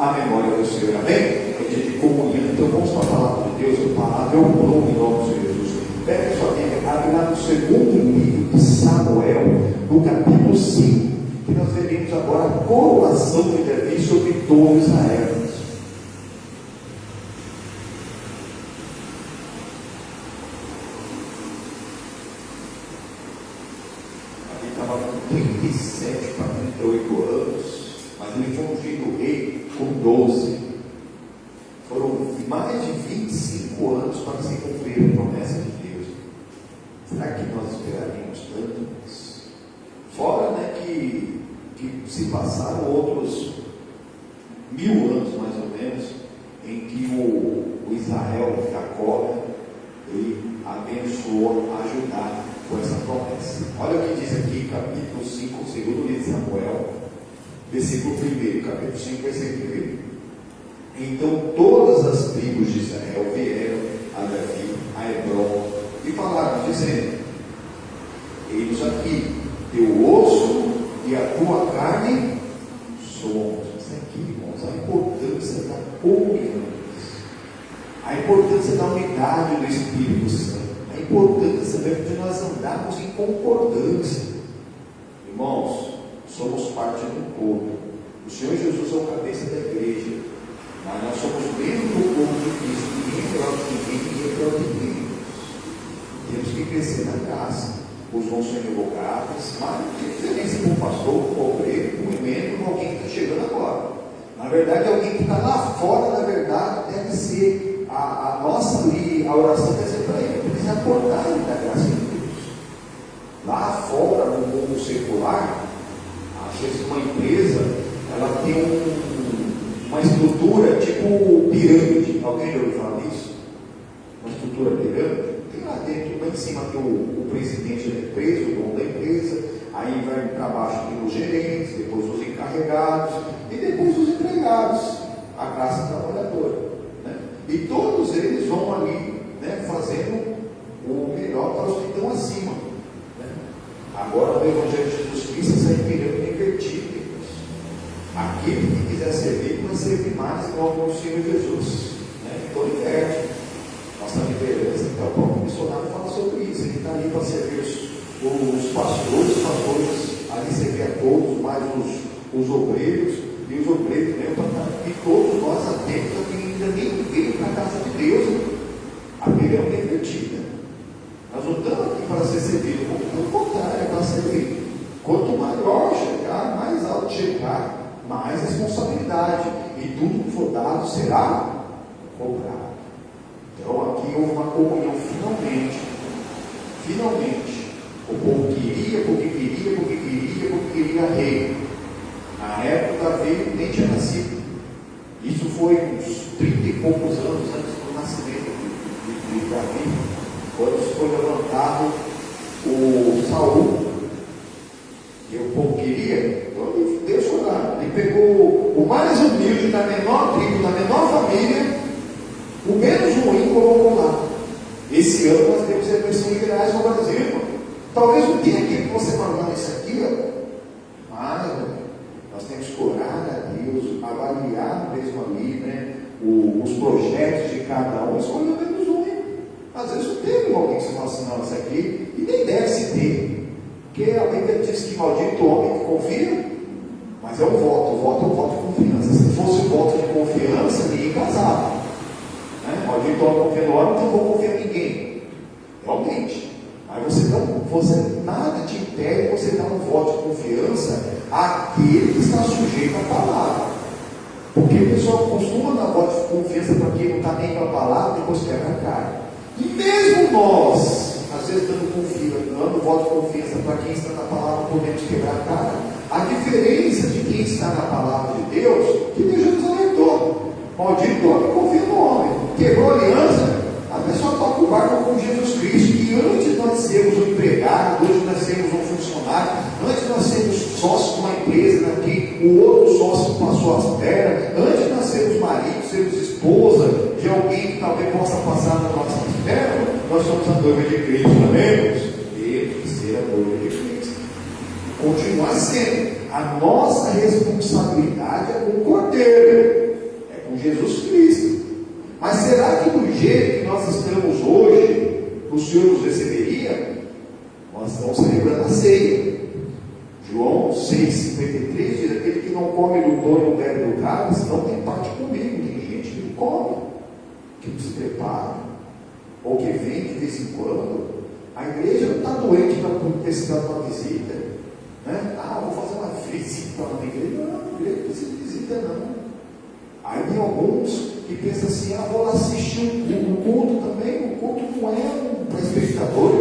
à memória do Senhor. Amém? É dia de comunhão. Então vamos para a palavra de Deus. A palavra é o pão em nome de Jesus. Pega sua Bíblia, abre lá no segundo livro de Samuel, no capítulo 5, que nós veremos agora a coroação de Davi sobre todo Israel. Ele estava com 37 para 38 anos, mas ele foi ungido rei com 12. Foram mais de 25 anos para se cumprir a promessa de Deus. Será que nós esperaríamos tanto? Fora, que se passaram outros 1000 anos, mais ou menos, em que o Israel, Jacó, ele abençoou, ajudar com essa promessa. Olha o que diz aqui, capítulo 5, segundo livro de Samuel, versículo 1, capítulo 5, versículo 1. Então todas as tribos de Israel vieram a Davi, a Hebron, e falaram, dizendo: eis aqui teu osso e a tua carne somos. Isso aqui, irmãos, a importância da comunhão, a importância da unidade do Espírito Santo, a importância de nós andarmos em concordância. Irmãos, somos parte do corpo. O Senhor Jesus é o cabeça da igreja, mas nós somos membros do corpo de Cristo. Ninguém é melhor que ninguém, ninguém é melhor que ninguém. Temos que crescer na graça. Os dons são irrevogáveis, mas tem diferença com o pastor, com o obreiro, com o membro, com alguém que está chegando agora. Na verdade, alguém que está lá fora, na verdade, deve ser a nossa ali, a oração deve ser para ele, precisa acordar ele da graça de Deus. Lá fora, no mundo secular, às vezes uma empresa, ela tem uma estrutura tipo pirâmide. Alguém já ouviu falar disso? Uma estrutura pirâmide? Tem lá dentro, lá em cima tem o presidente da empresa, o dono da empresa, aí vai para baixo tem os gerentes, depois os encarregados e depois os empregados, a classe trabalhadora, né? E todos eles vão ali, né, fazendo o melhor para os que estão acima, né? Agora no Evangelho de Jesus Cristo essa pirâmide invertida. Aquele que quiser servir, vai servir mais em nome do Senhor Jesus, né? Então inverte. Nossa liderança, então o próprio missionário fala sobre isso. Ele está ali para servir os pastores ali servir a todos, mais os obreiros, e os obreiros mesmo para estar aqui, todos nós atentos a quem ainda nem veio para a casa de Deus. A pirâmide é invertida. Nós não estamos aqui para ser servidos, pelo contrário, é para servir. Quanto maior chegar, mais alto chegar, mais responsabilidade, e tudo que for dado será cobrado. Então aqui houve uma comunhão finalmente, o povo queria, porque queria rei. Na época Davi nem tinha nascido, isso foi uns 30 e poucos anos antes do nascimento de Davi, quando foi levantado o Saul, e o povo queria, então Deus foi lá, ele pegou o mais humilde da menor tribo, da menor família, o menos ruim, colocou lá. Esse ano nós temos eleições gerais no Brasil, irmão. Talvez não tenha aqui que você fala, isso aqui, mas nós temos que orar a Deus, avaliar mesmo ali, né, os projetos de cada um, escolher o menos ruim. Às vezes não tem alguém que você fala assim, não, isso aqui, e nem deve se ter, porque a Bíblia diz que maldito o homem que confia, mas é um voto, o voto é um voto de confiança. Se fosse um voto de confiança, ninguém casava. Maldito homem confia no homem, então não vou confiar em ninguém. Realmente. Mas você nada te impede você dar um voto de confiança àquele que está sujeito à palavra. Porque o pessoal costuma dar voto de confiança para quem não está nem com a palavra, depois quebra a cara. E mesmo nós, às vezes dando voto de confiança para quem está na palavra, podemos quebrar a cara. A diferença de quem está na palavra de Deus, que Deus já nos alertou. Maldito homem confia no homem. Quebrou a aliança, a pessoa toca o barco com Jesus Cristo. E antes de nós sermos um empregado, antes de nós sermos um funcionário, antes de nós sermos sócios de uma empresa que o outro sócio passou as pernas, antes de nós sermos marido, sermos esposa de alguém que talvez possa passar na nossa perna, nós somos a noiva de Cristo, amém? Temos que ser a noiva de Cristo. Continuar sendo. A nossa responsabilidade é com o Cordeiro. Jesus Cristo. Mas será que do jeito que nós estamos hoje, o Senhor nos receberia? Nós estamos celebrando a ceia. João 6,53 diz: aquele que não come do pão e não bebe do cálice não tem parte comigo. Tem gente que não come, que não se prepara, ou que vem de vez em quando. A igreja não está doente para precisar de uma visita, né? Vou fazer uma visita na igreja. Não, a igreja não precisa de visita, não. Aí tem alguns que pensam assim: vou lá assistir um culto também. O culto não é para espectador,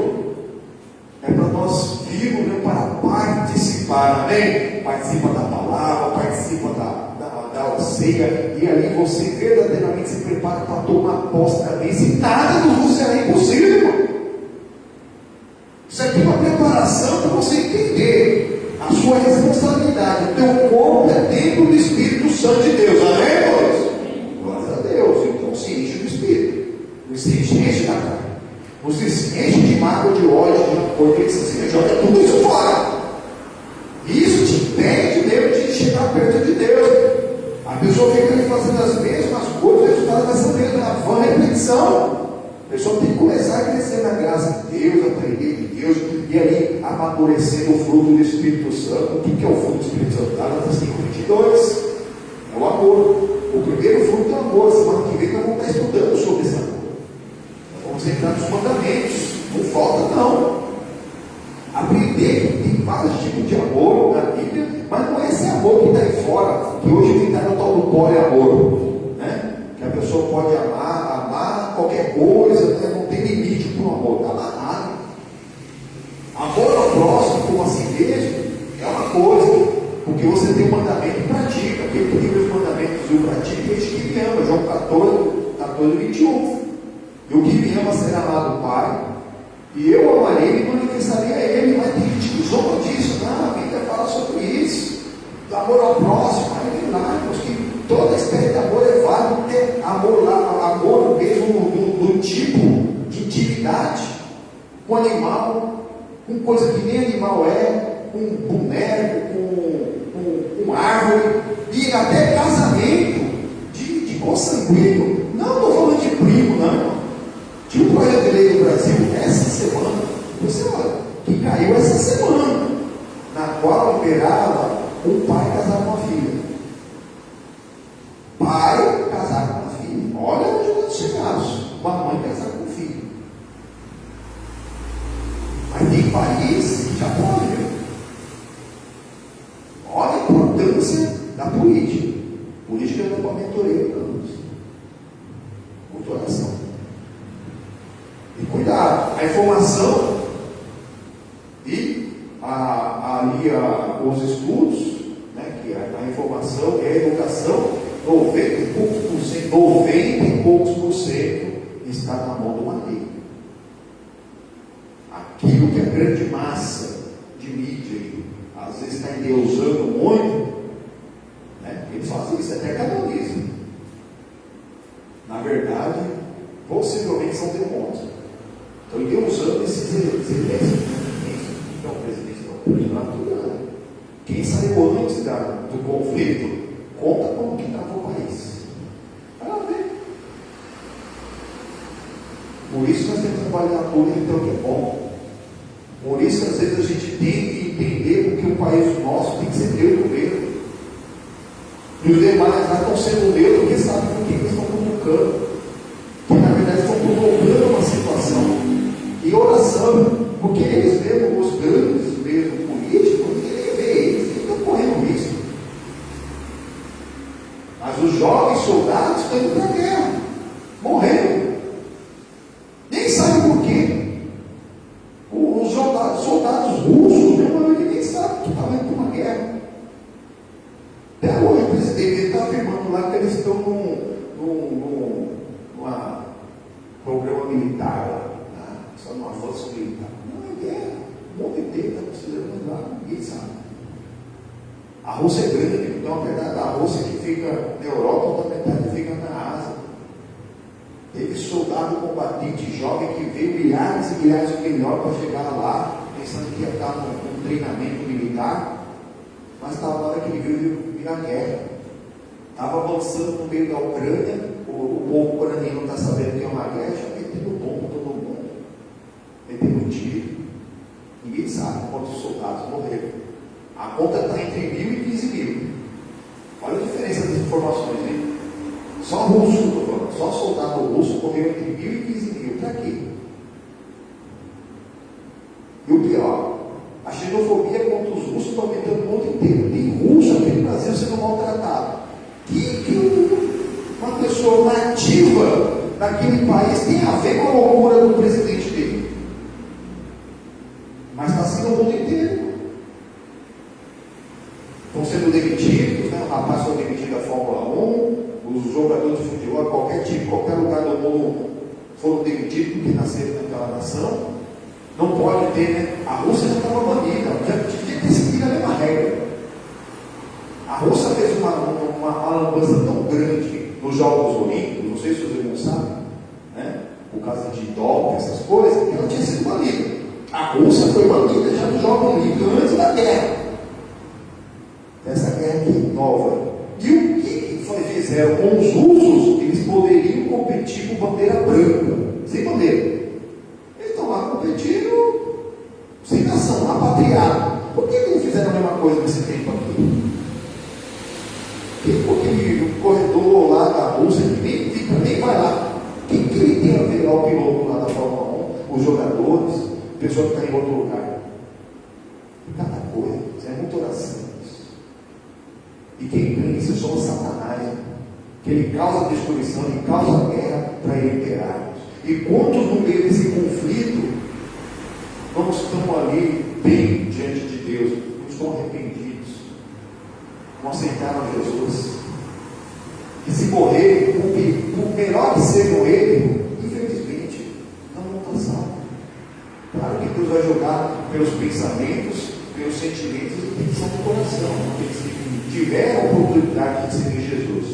é para nós virmos, né, para participar, amém? Participa da palavra, participa da ceia, e ali você verdadeiramente se prepara para tomar posse da bênção, e nada do mundo será impossível, irmão. Isso aqui é uma preparação para você entender a sua responsabilidade. O teu corpo é templo do Espírito Santo de Deus, amém, irmãos? Glória a Deus. Então se enche do Espírito, não se enche da carne, você se enche de mágoa, de ódio, de rancor, de joga tudo isso fora. Isso te impede mesmo de chegar perto de Deus. A pessoa fica ali fazendo as mesmas coisas, o resultado vai ser mesmo, na vã repetição. A pessoa tem que começar a crescer na graça de Deus, aprender de Deus, e ali amadurecendo o fruto do Espírito Santo. O que é o fruto do Espírito Santo? Gálatas 5:22. É o amor. O primeiro fruto é o amor. Semana que vem nós vamos estar estudando sobre esse amor. Vamos entrar nos mandamentos, não falta não. Aprender que tem vários tipos de amor na Bíblia, mas não é esse amor que está aí fora, que hoje está no tal do poliamor, né? Que a pessoa pode amar qualquer coisa, né? Não tem limite para o amor, está amarrado. Amor ao próximo como a si mesmo é uma coisa, porque você tem um mandamento e pratica. Aquele que tem os mandamentos e o pratica, é esse que me ama. João 14:21. E o que me ama será amado do Pai, e eu amarei e manifestarei a Ele. Mas tem gente que zomba disso. Não, a Bíblia fala sobre isso, do amor ao próximo. Aí vem lá, irmãos, que toda espécie de amor é válido, ter amor lá, amor mesmo do tipo de intimidade com animal, com coisa que nem animal é, com boneco, com árvore, e até casamento de consanguíneo. Não estou falando de primo, não, irmão. Tinha um projeto de lei do Brasil essa semana, você olha, que caiu essa semana, na qual liberava um pai casar com uma filha. Pai casar com uma filha. Olha onde nós chegamos. Uma mãe casar com um filho. Mas tem país que já pode, né? Olha a importância da política. Política não é para mentoreio, não. Culturação. E cuidado, a informação e os estudos, né, que a informação e a educação, 90 e poucos por cento está na mão do maligno. Aquilo que a grande massa de mídia às vezes está endeusando muito, né, eles fazem isso, até canoniza. Na verdade, possivelmente são demônios. Então, endeusando esses exércitos, então, o presidente da República, quem saiu antes do conflito, conta como que estava o país. Vai lá ver. Por isso nós temos que trabalhar na política, então, que é bom. Por isso que às vezes a gente tem que entender que o país nosso tem que ser neutro mesmo. E os demais lá estão sendo neutros, porque sabem por que eles estão provocando. Que na verdade estão provocando uma situação. E oração, porque eles mesmo, os grandes mesmo políticos, ninguém vê eles estão correndo risco. Mas os jovens soldados estão indo para a guerra, morrendo. Nem sabem por quê. Os soldados russos, mesmo, ninguém sabe que estavam indo para uma guerra. Até hoje o presidente está afirmando lá que eles estão num programa militar lá. Só numa força militar. Não é guerra. Um monte de tempo está considerando lá, ninguém sabe. A Rússia é grande, então a verdade, a Rússia que fica na Europa, outra metade fica na Ásia. Teve soldado combatente jovem que veio milhares e milhares de quilômetros para chegar lá, pensando que ia estar num treinamento militar, mas estava na hora que ele viu virar guerra. Estava avançando no meio da Ucrânia, o povo ucraniano não está sabendo que é uma guerra, já metendo bomba todo mundo, metendo tiro. Ninguém sabe quantos soldados morreram. A conta está entre 1.000 e 15.000. Olha a diferença das informações, hein? Só russo, estou falando, só soldado russo morreu entre 1.000 e 15.000. Para quê? E o pior, a xenofobia contra os russos está aumentando no mundo inteiro. Tem russo aqui no Brasil sendo maltratado. Uma pessoa nativa daquele país tem a ver com a loucura do presidente dele? Mas está sendo o mundo inteiro. Estão sendo demitidos, né? O rapaz foi demitido da Fórmula 1, os jogadores de futebol, qualquer time, qualquer lugar do mundo foram demitidos porque nasceram naquela nação. Não pode ter, né? A Rússia já estava banida, já tinha que seguir a mesma regra. A Rússia fez uma lambança tão grande nos Jogos Olímpicos, não sei se os irmãos sabem, né? Por causa de doping, essas coisas, que ela tinha sido banida. A Rússia foi banida já nos Jogos Olímpicos antes da guerra. Essa guerra aqui nova. E o que fizeram com os russos? Eles poderiam competir com bandeira branca, sem bandeira. Eles estão lá competindo sem nação, apatriado. Por que eles não fizeram a mesma coisa nesse tempo aqui? Porque o corredor lá da Rússia, que nem vai lá. O que ele tem a ver lá, o piloto lá da Fórmula 1, os jogadores, a pessoa que está em outro lugar? Cada coisa, isso é muita oração. E quem ganha isso é só o Satanás, que ele causa destruição, ele causa guerra para ele imperar. E quantos no meio desse conflito não estão ali bem diante de Deus, não estão arrependidos, não aceitaram Jesus, que se morrerem, por melhor que seja o erro, infelizmente, não está salvo. Claro que Deus vai jogar pelos pensamentos, pelos sentimentos e intenção do coração, porque se tiver a oportunidade de receber Jesus,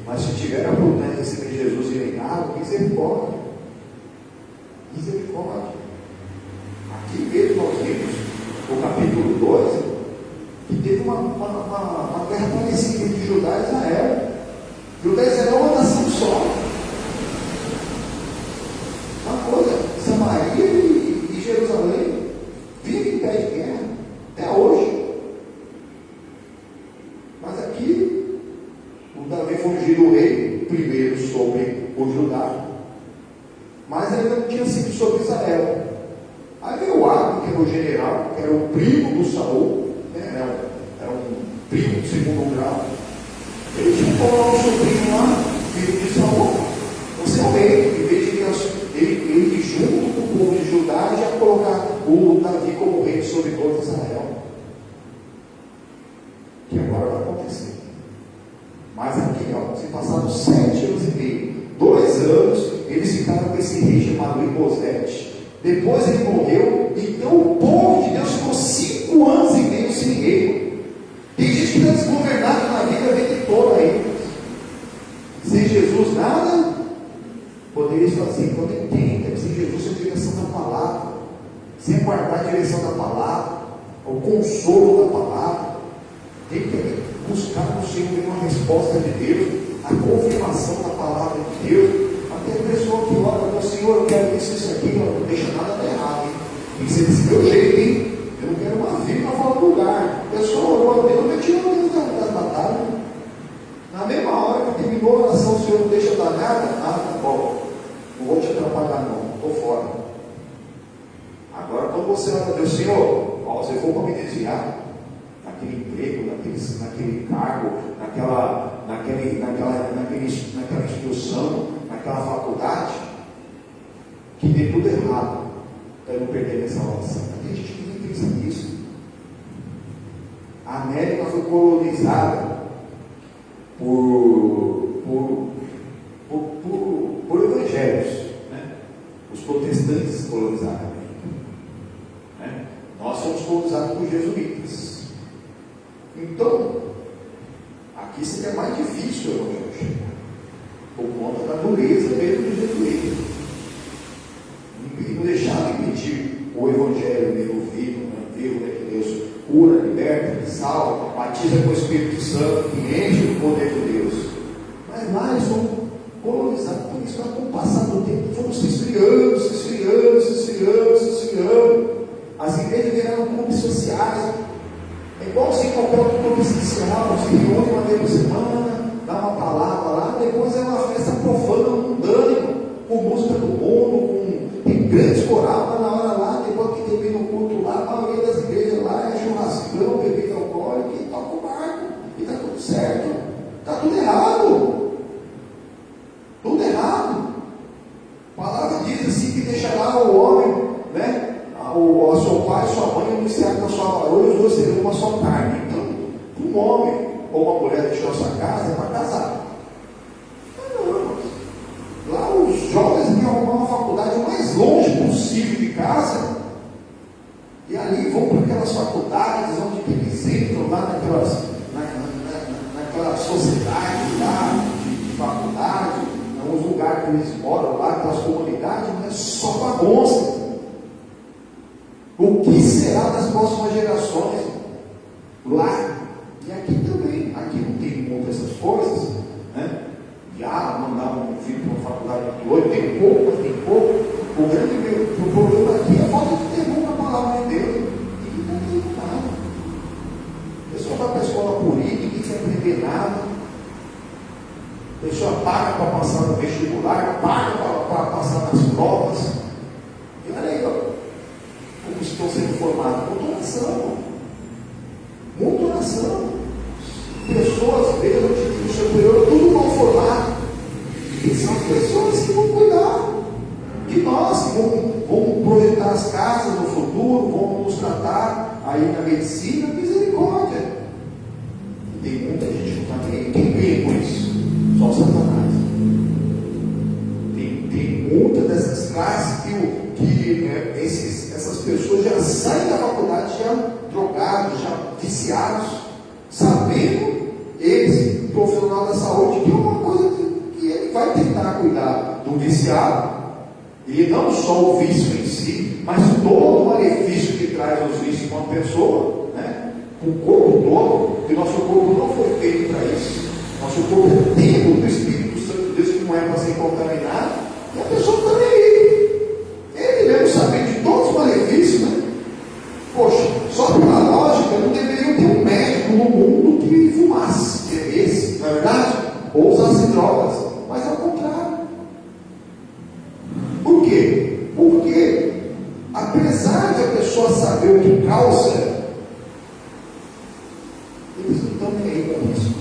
mas se tiver a oportunidade de receber Jesus e negar, misericórdia. Misericórdia. Aqui mesmo nós vimos, no capítulo 2, que teve uma guerra parecida entre Judá e Israel. Judá e Israel é uma nação só. Uma coisa, Samaria e Jerusalém vivem em pé de guerra até hoje. Mas aqui, o Davi foi ungido rei, primeiro sobre o Judá, mas ainda não tinha sido sobre Israel. Aí veio o Abi, que era o general, que era o primo do Saul, né? Era um primo de segundo grau. Ele tinha que colocar o sobrinho lá, filho de Saul. Você é o rei, em vez de ele junto com o povo de Judá, já colocar o Davi como rei sobre todo Israel. Que agora vai acontecer. Mas aqui, ó, se passaram 7 anos e meio, 2 anos, eles ficaram com esse rei chamado Ibosete. Depois ele morreu, então o povo de Deus ficou 5 anos e meio sem rei. Tem gente que está desgovernada na vida a vida toda aí. Sem Jesus nada poderia fazer. Quando entenda, sem Jesus sem direção da palavra, sem guardar a direção da palavra, o consolo da palavra, tem que buscar no Senhor uma resposta de Deus, a confirmação da palavra de Deus. Até a pessoa que ora, meu Senhor, eu quero isso aqui, não deixa nada dar errado, hein? Tem que ser desse meu jeito, hein? Eu não quero uma vírgula fora do lugar. A pessoa orou a Deus, me tirou Deus das batalhas. Na mesma hora que terminou a oração, o Senhor não deixa dar nada. Ah, tá bom, não vou te atrapalhar não, estou fora. Agora quando você ora a Deus, Senhor, ó, se for para me desviar naquele emprego, naquele cargo, naquela instituição, naquela faculdade, que dê tudo errado para eu não perder essa oração. Tem gente que nem pensa nisso. A América foi colonizada por evangélicos, né? Os protestantes colonizaram a América, né? Nós somos colonizados por jesuítas. Então, aqui seria mais difícil o evangelho chegar, por conta da dureza mesmo dos jesuítas. E não deixar de impedir o evangelho mesmo vivo, né, que Deus cura, liberta, salva, batiza com o Espírito Santo e enche o poder de Deus. foram colonizados por isso, mas com o passar do tempo foram se esfriando, se esfriando, se esfriando, se esfriando. As igrejas viraram clubes sociais. É igualzinho qualquer outro clube social, se reúne uma vez por semana, dá uma palavra lá, depois é uma festa profana, mundânima, com música do mundo, tem grandes coral, mas na hora lá, depois que termina o culto lá, a maioria das igrejas lá é churrascão, bebida alcoólica, e toca o barco, e está tudo certo, está tudo errado. Tudo errado. A palavra diz assim que deixará o homem, né? O seu pai e sua mãe anunciaram na sua varoa, os dois serão uma só carne. Então, um homem ou uma mulher deixou a sua casa é para casar. Não, lá os jovens têm que arrumar uma faculdade o mais longe possível de casa, e ali vão para aquelas faculdades onde eles entram lá naquela sociedade lá de faculdade, nos lugares que eles moram lá, aquelas comunidades, mas é só bagunça. O que será das próximas gerações lá? E aqui também. Aqui não tem muitas essas coisas, né? Já mandar um filho para uma faculdade de hoje, tem pouco, mas tem pouco. O problema aqui é a falta de temor na palavra de Deus. E não tem nada. A pessoa vai para a escola por ir, ninguém quer aprender nada. A pessoa paga para passar no vestibular, paga para passar nas provas. E olha aí, ó. Como estão sendo formados? Muita oração. Muita oração. Pessoas mesmo de superior, tudo mal formado. E são pessoas que vão cuidar de nós, que vão projetar as casas no futuro, vão nos tratar aí na medicina, misericórdia. E tem muita gente que não está nem aí. Quem ganha com isso? Só o Satanás. Tem muitas dessas classes que essas pessoas já saem da faculdade já drogados, já viciados, sabendo eles, profissional da saúde, que é uma coisa que ele vai tentar cuidar do viciado, e não só o vício em si, mas todo o malefício que traz os vícios para uma pessoa, né? O corpo todo, porque nosso corpo não foi feito para isso. Nosso corpo é templo do Espírito Santo de Deus, que não é para ser contaminado, e a pessoa está nem aí. Ele mesmo sabendo de todos os malefícios, né? Poxa, só pela lógica, não deveria ter um médico no mundo que fumasse, bebesse, não é verdade? Ou usasse drogas, mas ao contrário. Por quê? Porque, apesar de a pessoa saber o que causa, eles não estão nem aí com isso.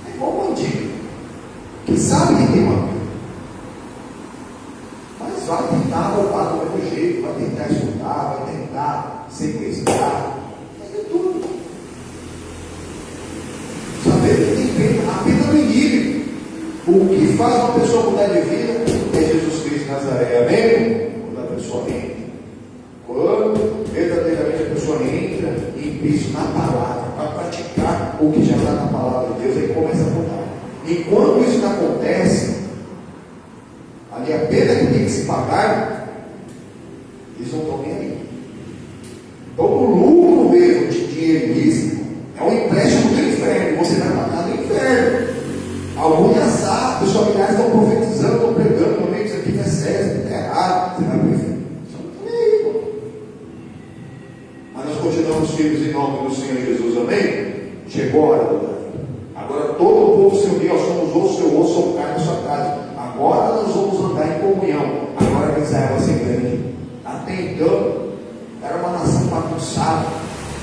É igual o bandido, que sabe que tem uma vida, mas vai tentar roubar do mesmo jeito, vai tentar escutar, vai tentar sequestrar, fazer tudo. Saber que tem pena, a pena do inimigo. O que faz uma pessoa mudar de vida é Jesus Cristo de Nazaré, amém? Quando a pessoa entra, quando verdadeiramente a pessoa entra em Cristo na palavra, para praticar o que já está na palavra de Deus, aí começa a mudar. Enquanto isso não acontece, ali a pena que tem que se pagar, eles não estão nem aí. Então o lucro mesmo de dinheiro ilícito é um empréstimo do inferno, você vai pagar do inferno. Alguns já sabem, os familiares estão profetizando, estão pregando, meu amigo, isso aqui não é sério, isso aqui está errado, você vai para o inferno. Isso não está nem aí, pô. Mas nós continuamos firmes em nome do Senhor Jesus, amém? Chegou a hora do Davi. Agora todo o povo se uniu, nós somos osso, seu osso, sou carne, sua casa. Agora nós vamos andar em comunhão. Agora Israel vai ser grande. Até então, era uma nação bagunçada.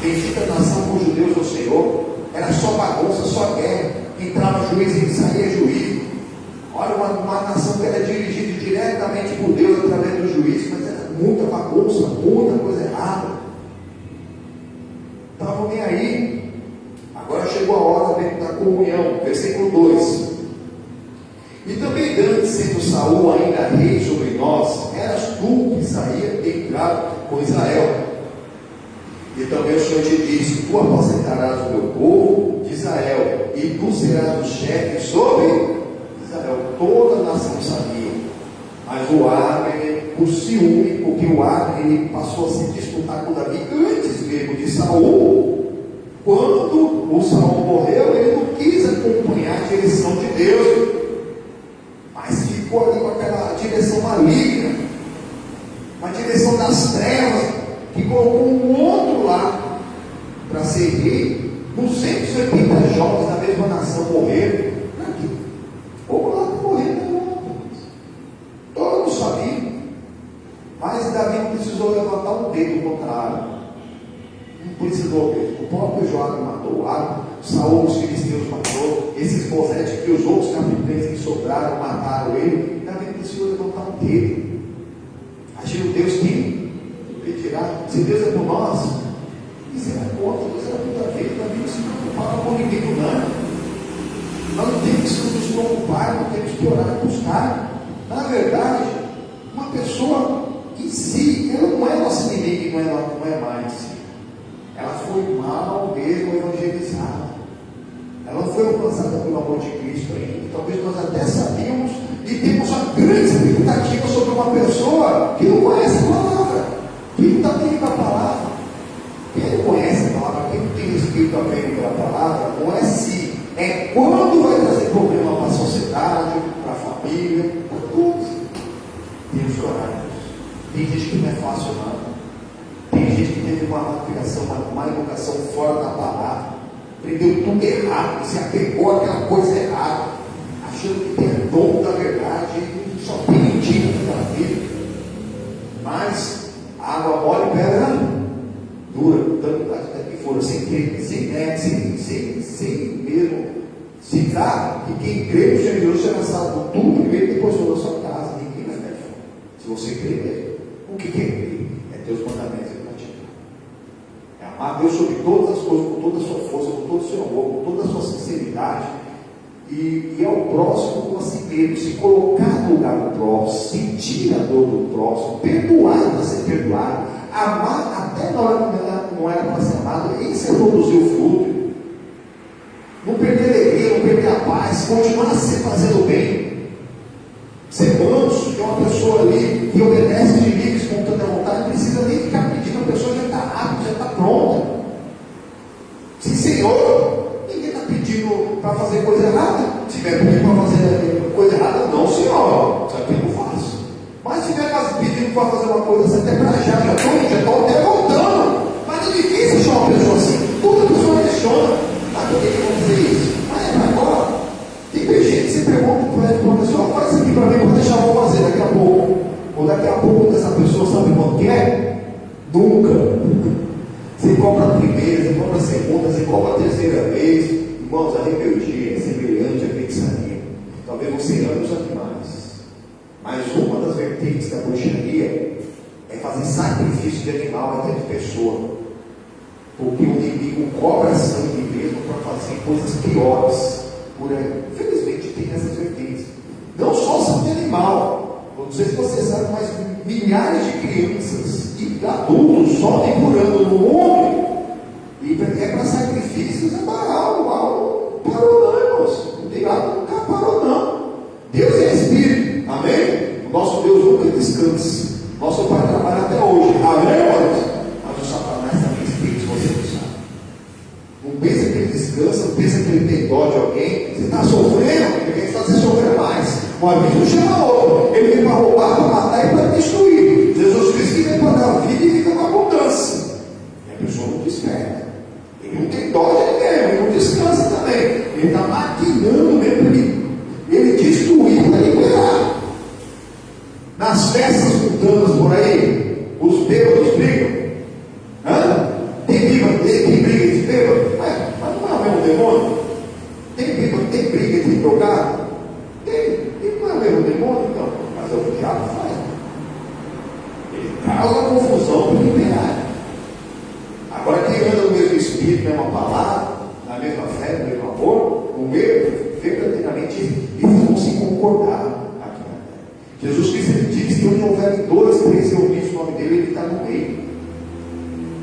Bendita nação com os judeus do Senhor. Era só bagunça, só guerra. Entrava juiz e saía juiz. Olha, uma nação que era dirigida diretamente por Deus através do juiz, mas era muita bagunça, muita coisa errada. Estavam nem aí. Agora chegou a hora da comunhão. Versículo 2. E também Davi, sendo Saul ainda rei sobre nós, eras tu que saía e entrava com Israel. E também o Senhor te disse: tu apacentarás o meu povo de Israel, e tu serás o chefe sobre Israel. Toda a nação sabia. Mas o Abner, por ciúme, porque o Abner ele passou a se disputar com Davi antes mesmo de Saul. Quando o Saul morreu, ele não quis acompanhar a direção de Deus. direção maligna, uma direção das trevas, que colocou um outro lá para ser rei. 280 jovens da mesma nação morreram. Ou lá morreram, todos sabiam. Mas Davi não precisou levantar um dedo contrário. Não precisou mesmo. O próprio Joabe matou o Árabe, Saul, os filisteus matou, esses Bozete que os outros capitães que sobraram mataram ele. Davi não precisou levantar um dedo. Agiu Deus que pedirá. Se Deus é por nós, e será contra? Deus era muita vez. Davi não se preocupava com ninguém do nada. Nós não temos que nos preocupar, não temos que orar e buscar. Na verdade, uma pessoa em si, ela não é nossa inimiga, não é mais. Ela foi mal mesmo evangelizada. Ela não foi alcançada pelo amor de Cristo ainda. Talvez nós até sabíamos e temos uma grande expectativa sobre uma pessoa que não conhece a palavra, que não está tendo a palavra. Quem não conhece a palavra, quem não tem respeito a ver pela palavra, não é se, é quando vai trazer problema para a sociedade, para a família, para todos. Temos que orar. Tem gente que não é fácil não. Tem gente que teve uma criação, uma educação fora da palavra, aprendeu tudo errado, se apegou àquela coisa errada, achando que tem dom da verdade, e só tem mentira na vida. Mas água mole e pedra dura, tanto que for, sem mesmo citar que quem crê no Senhor Jesus será salvo tudo primeiro e depois toda a sua casa. Ninguém vai ficar fora. Se você crê mesmo, o que é crer? É ter os mandamentos e praticar. É amar Deus sobre todas as coisas, com toda a sua força, com todo o seu amor, com toda a sua sinceridade, e ao próximo como a si mesmo, se colocar no lugar do próximo, sentir a dor do próximo, perdoar para ser perdoado, amar até na hora que não era para ser amado, isso é produzir o fruto. Não perder a alegria, não perder a paz, continuar se fazendo bem, ser manso, que é uma pessoa ali que obedece de livre, espontânea vontade, não precisa nem ficar pedindo, a pessoa já está rápida, já está pronta. Sim, Senhor, ninguém está pedindo para fazer coisa errada. Se tiver pedindo para fazer coisa errada, não, Senhor, sabe que eu não faço. Mas se tiver pedindo para fazer uma coisa até para já estou até voltando. Mas é difícil achar uma pessoa assim. Toda pessoa questiona. Ah, por que eu vou fazer isso? Mas agora, tem gente que se pergunta para a pessoa, faz isso aqui para mim, vou deixar eu vou fazer daqui a pouco. Ou daqui a pouco essa pessoa sabe quando quer? Nunca. Você cobra a primeira, você cobra a segunda, você cobra a terceira vez. Irmãos, a rebeldia é semelhante à feitiçaria. Talvez você ame os animais, mas uma das vertentes da bruxaria é fazer sacrifício de animal até de pessoa. Porque o inimigo cobra sangue mesmo para fazer coisas piores por aí. Infelizmente tem essas vertentes. Não só sangue de animal. Não sei se você sabe, mas milhares de crianças e adultos sofrem por ano no mundo. E é para sacrifícios, é parou não, irmãos. Não tem nada, nunca parou não. Deus é Espírito, amém? O nosso Deus nunca descansa. Nosso Pai trabalha até hoje, amém, irmãos? Mas o Satanás também é Espírito, você não sabe. Não pensa que ele descansa, não pensa que ele tem dó de alguém. Você está sofrendo, porque ele está se sofrendo mais. Um amigo chama outro, ele vem para roubar, para matar e para destruir. Jesus Cristo que vem para dar vida e fica com abundância. E a pessoa não desperta. Ele não tem dó de ninguém, ele não descansa também. Ele está maquinando mesmo para ele destruir, para liberar. Nas festas mundanas por aí, os bêbados brigam. Tem briga de bêbado? Mas não é o mesmo demônio? Tem briga de drogado? Tem. Não é o mesmo demônio? Não. Mas é o que o diabo faz. Ele causa confusão para liberar. Agora, quem anda no mesmo espírito, na mesma palavra, na mesma fé, no mesmo amor, o mesmo, verdadeiramente, eles vão se concordar aqui na terra. Jesus Cristo diz que onde houver 2, 3 reunidos no nome dele, ele está no meio.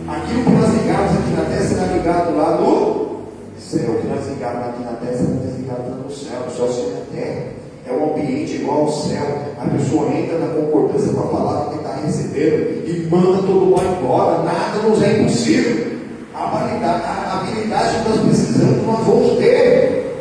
Aquilo que nós ligamos aqui na terra será ligado lá no céu. O que nós ligamos aqui na terra será ligado lá no céu. O céu será a terra. É um ambiente igual ao céu. A pessoa entra na concordância com a palavra que está recebendo e manda todo mundo embora. Nada nos é impossível. A habilidade que nós precisamos, nós vamos ter.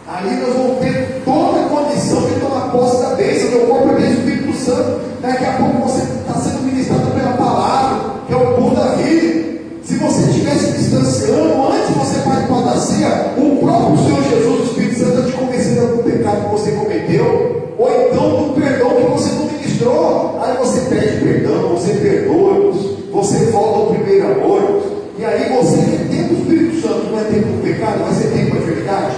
Ali nós vamos ter toda a condição de tomar posse da bênção. Meu corpo é bem do Espírito Santo. Daqui a pouco você está sendo ministrado pela palavra, que é o pão da vida. Se você estiver se distanciando, antes de você participar da ceia, o próprio Senhor Jesus, o Espírito Santo, está te convencendo do pecado que você cometeu, ou então do perdão que você não ministrou. Aí você pede perdão, você perdoa, você volta ao primeiro amor. E aí você, tendo o Espírito Santo, não é tempo do pecado, vai ser tempo da enfermidade,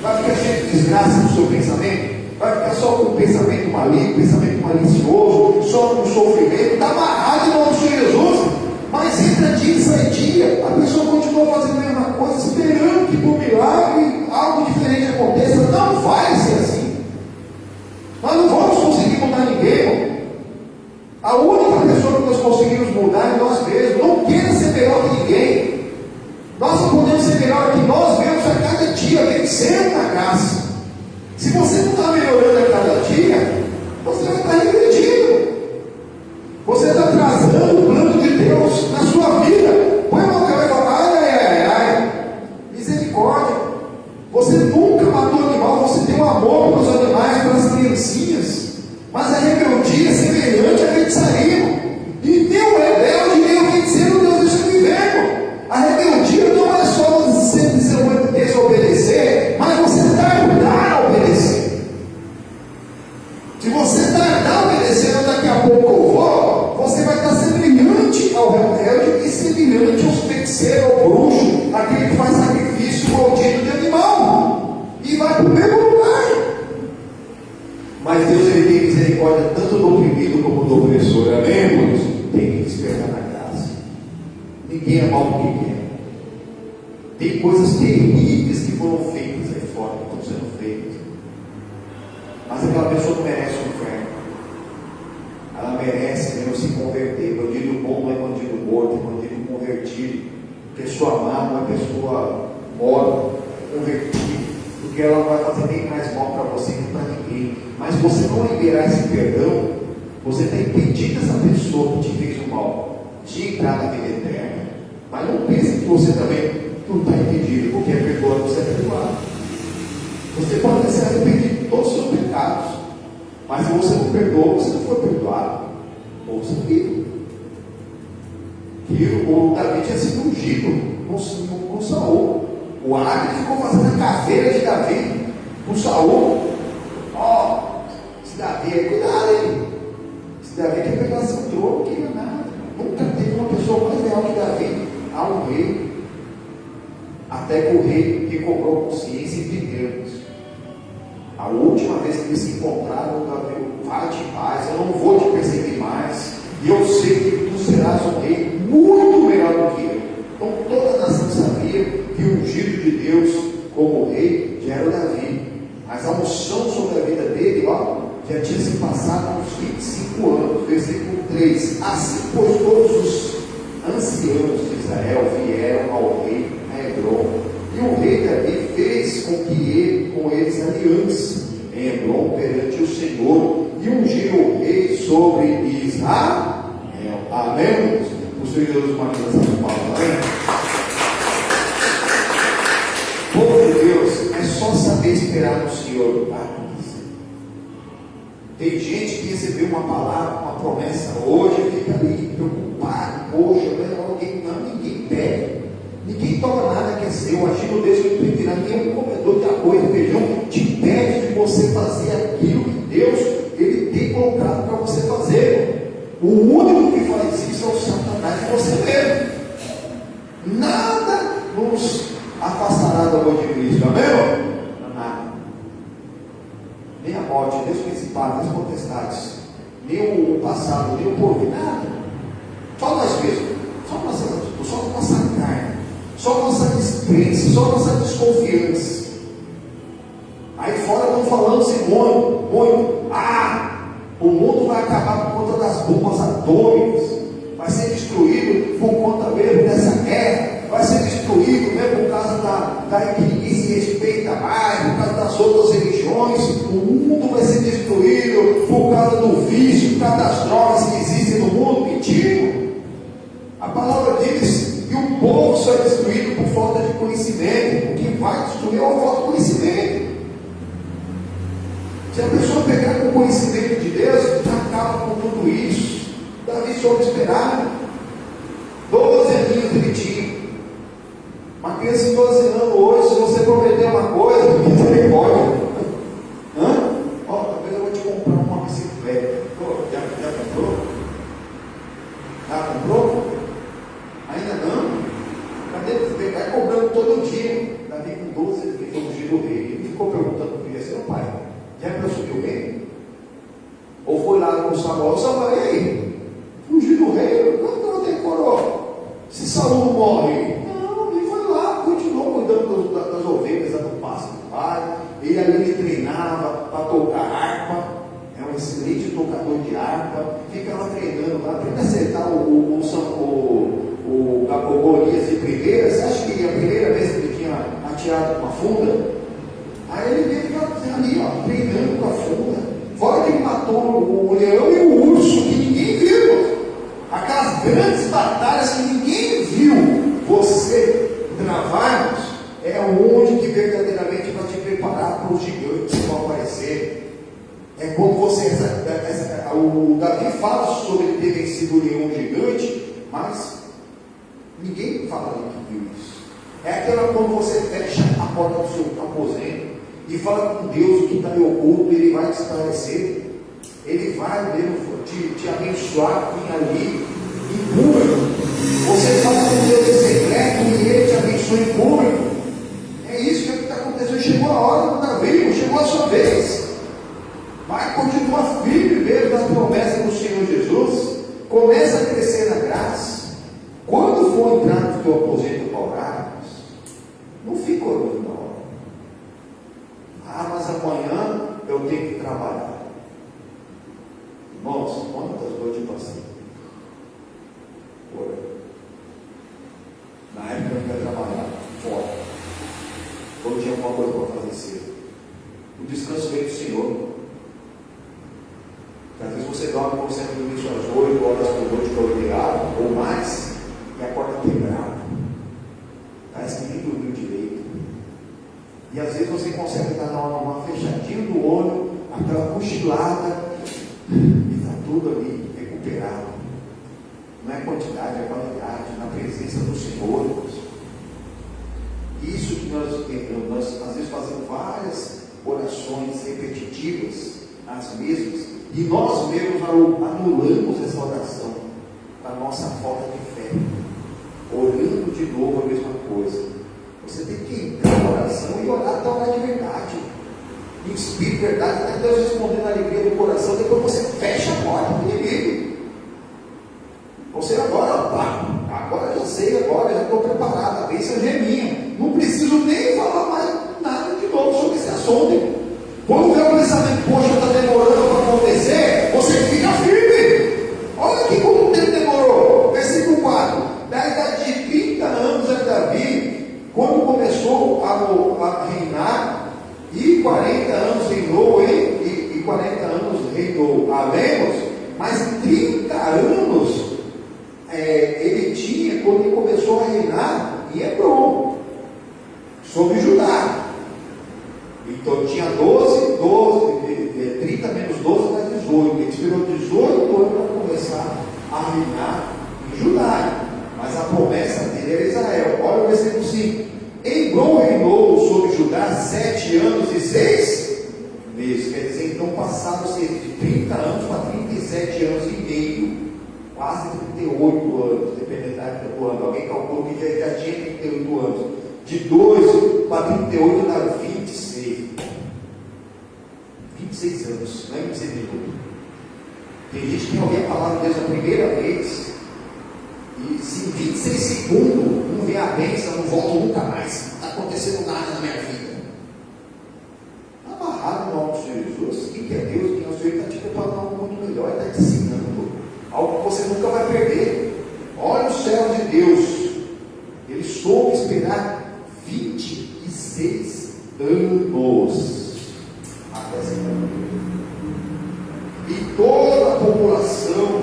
vai ficar cheio de desgraça no seu pensamento, vai ficar só com pensamento maligno, pensamento malicioso, só com sofrimento, está amarrado em nome do Senhor Jesus. Mas entra dia e sai dia, a pessoa continua fazendo a mesma coisa, esperando que por milagre algo diferente aconteça. Não vai ser assim. Nós não vamos conseguir mudar ninguém, irmão. A única pessoa que nós conseguimos mudar é nós mesmos. Não queira ser melhor que ninguém. Nós não podemos ser melhor que nós mesmos a cada dia, vencendo na graça. Se você não está melhorando a cada dia, você vai estar regredindo. Você está atrasando o plano de Deus na sua vida. Põe a mão na cara e fala: ai, misericórdia. Você nunca matou animal, você tem um amor para os animais, para as criancinhas. Mas a rebeldia é semelhante à feitiçaria. E nem o rebelde, nem o feiticeiro Deus deixa viver. A rebeldia não é só você desobedecer, mas você tardar a obedecer. Se você tardar obedecendo, daqui a pouco eu vou, você vai estar semelhante ao rebelde e semelhante aos feiticeiros, ao bruxo, aquele que faz sacrifício maldito de animal, e vai para o mesmo lugar. Mas Deus, ele tem misericórdia tanto do oprimido como do opressor. Amém, irmãos? Tem que esperar na graça. Ninguém é mal do que quer. Tem coisas terríveis que foram feitas aí fora, que estão sendo feitas. Mas aquela pessoa não merece o inferno. Ela merece mesmo se converter. Bandido bom não é bandido morto, é bandido convertido. Pessoa má não é pessoa morta, convertida. Porque ela não vai fazer nem mais mal para você nem para ninguém. Mas você não liberar esse perdão, você está impedindo essa pessoa que te fez o mal de entrar na vida eterna. Mas não pense que você também não está impedido, porque é perdoado, você é perdoado. Você pode ter se arrependido de todos os seus pecados, mas se você não perdoa, você não foi perdoado, ou você vive. Que o Davi tinha sido ungido com Saul. O águia ficou fazendo a caveira de Davi com Saul. Esse Davi é cuidado, hein? Esse Davi quer pegar seu trono, não queria nada. Nunca teve uma pessoa mais leal que Davi a um rei. Até que o rei recobrou consciência de Deus. A última vez que eles se encontraram, Davi: vai de paz, eu não vou te perseguir mais. E eu sei que tu serás um rei muito melhor do que eu. Então toda a nação sabia que o ungido de Deus como rei já era o Davi. Mas a unção sobre a vida dele, já tinha se passado uns 25 anos. Versículo 3: assim, pois, todos os anciãos de Israel vieram ao rei a Hebrom, e o rei Davi fez com eles aliança em Hebrom perante o Senhor, e ungiu o rei sobre Israel. Amém? O Senhor Jesus marcou essa palavra. Amém? Povo de Deus, é só saber esperar no Senhor. Tem gente que recebeu uma palavra, uma promessa hoje, fica ali preocupado: poxa, ninguém pede, ninguém toma nada que é seu. Agindo Deus que impedirá, nenhum comedor de arroz e feijão te impede de você fazer aquilo que Deus ele tem colocado para você fazer. O único que faz isso é o Satanás e você mesmo. Nada nos afastará do amor de Cristo. Amém? Nada. Nem a morte, nem os principados, nem as potestades, nem o passado, nem o porvir, nada. Só nós mesmos, só nossa carne, só nossa descrença, só nossa desconfiança. Aí fora estão falando-se muito. O mundo vai acabar por conta das bombas atômicas, vai ser destruído por conta mesmo dessa guerra, vai ser destruído mesmo por causa da que ninguém se respeita mais, por causa das outras religiões. O mundo vai ser destruído por causa do vício, por causa das drogas que existem no mundo. Mentira! A palavra diz que o povo só é destruído por falta de conhecimento. O que vai destruir é a falta de conhecimento. Se a pessoa pegar com o conhecimento de Deus, acaba Davi soube esperar. 12 aninhos ele tinha. Uma criança de 12 anos hoje, se você prometer uma coisa, misericórdia. Talvez eu vou te comprar uma bicicleta. Já comprou? Já comprou? Ainda não? Cadê? Vai cobrando todo dia. Davi com 12 anos, ele foi fugir do rei. Ele ficou perguntando para o filho, seu pai, já para subir o rei? Ou foi lá com Samuel, Samuel, e aí? Fugir do rei? Quando decorou? Se Saul não morre? Não, ele foi lá, continuou cuidando das ovelhas, do pasto do pai. Ele treinava para tocar harpa, é um excelente tocador de harpa, ficava treinando lá, para acertar o Golias de primeira. Você acha que a primeira vez que ele tinha atirado com a funda? Aí ele veio ficar ali, treinando com a funda. Fora que ele matou o leão e o urso, que ninguém viu. Aquelas grandes batalhas que ninguém viu você travarmos, é onde que verdadeiramente vai te preparar para os gigantes que vão aparecer. É como você, o Davi fala sobre ele ter vencido o leão gigante, mas ninguém fala ali que viu isso. É aquela quando você fecha a porta do seu aposento e fala com Deus o que está em oculto, Ele vai te esclarecer, Ele vai mesmo te abençoar aqui ali, em público. Você fala com Deus em secreto e Ele te abençoa em público. É isso que está acontecendo. Chegou a hora do Davi, chegou a sua vez. Vai continuar firme mesmo nas promessas do Senhor Jesus. Começa a crescer na graça. Quando for entrar no teu aposento para orar, não fica orando na hora. Mas amanhã eu tenho que trabalhar. Irmãos, quantas noites eu passei? Na época eu ia trabalhar fora. Quando tinha alguma coisa para fazer cedo. O descanso veio do Senhor. Às vezes você dorme, consegue dormir suas 8 horas por noite para o ideal, ou mais, e acorda quebrado. Parece que nem dormiu direito. E às vezes você consegue dar uma fechadinha do olho, aquela cochilada, e está tudo ali recuperado. Não é quantidade, é qualidade, na presença do Senhor. Isso que nós às vezes fazemos várias orações repetitivas, as mesmas, e nós mesmos anulamos essa oração da nossa falta de fé, orando de novo a mesma coisa. Você tem que entrar na oração e orar até orar de verdade, em espírito, verdade, até Deus responder na alegria do coração. Depois você fecha a porta do inimigo. Você agora já sei, agora já estou preparado, a bênção já é minha. Não preciso nem falar mais nada de novo sobre esse assunto. Quando vê o pensamento, poxa, está demorando para acontecer, você fica firme. Olha aqui como o tempo demorou. Versículo 4. Da idade de 30 anos é Davi, quando começou a reinar, e 40 anos reinou, e 40 anos reinou a Lemos, mas 30 anos ele tinha quando ele começou a reinar em Hebron, sobre Judá. Então tinha 30 menos 12 dá 18. Ele esperou 18 anos para começar a reinar em Judá. Mas a promessa dele era Israel. Olha o versículo 5. Hebron reinou sobre Judá 7 anos e 6 meses. Quer dizer, então passaram-se de 30 anos para 37 anos e meio. Quase 38 anos, dependendo da época do ano. Alguém calculou que já tinha 38 anos. De 2 para 38 dá 26. 26 anos, não é 26 minutos. Tem gente que não ouve a palavra de Deus a primeira vez, e se em 26 segundos não vê a bênção, não volta nunca mais. Não está acontecendo nada na minha vida. Está amarrado no nome do Senhor Jesus. Quem é Deus? Quem é o Senhor? Ele está te preparando algo muito melhor, ele está te ensinando algo que você nunca vai perder. Olha o céu de Deus. Ele soube esperar 26 anos até se cumprir. E toda a população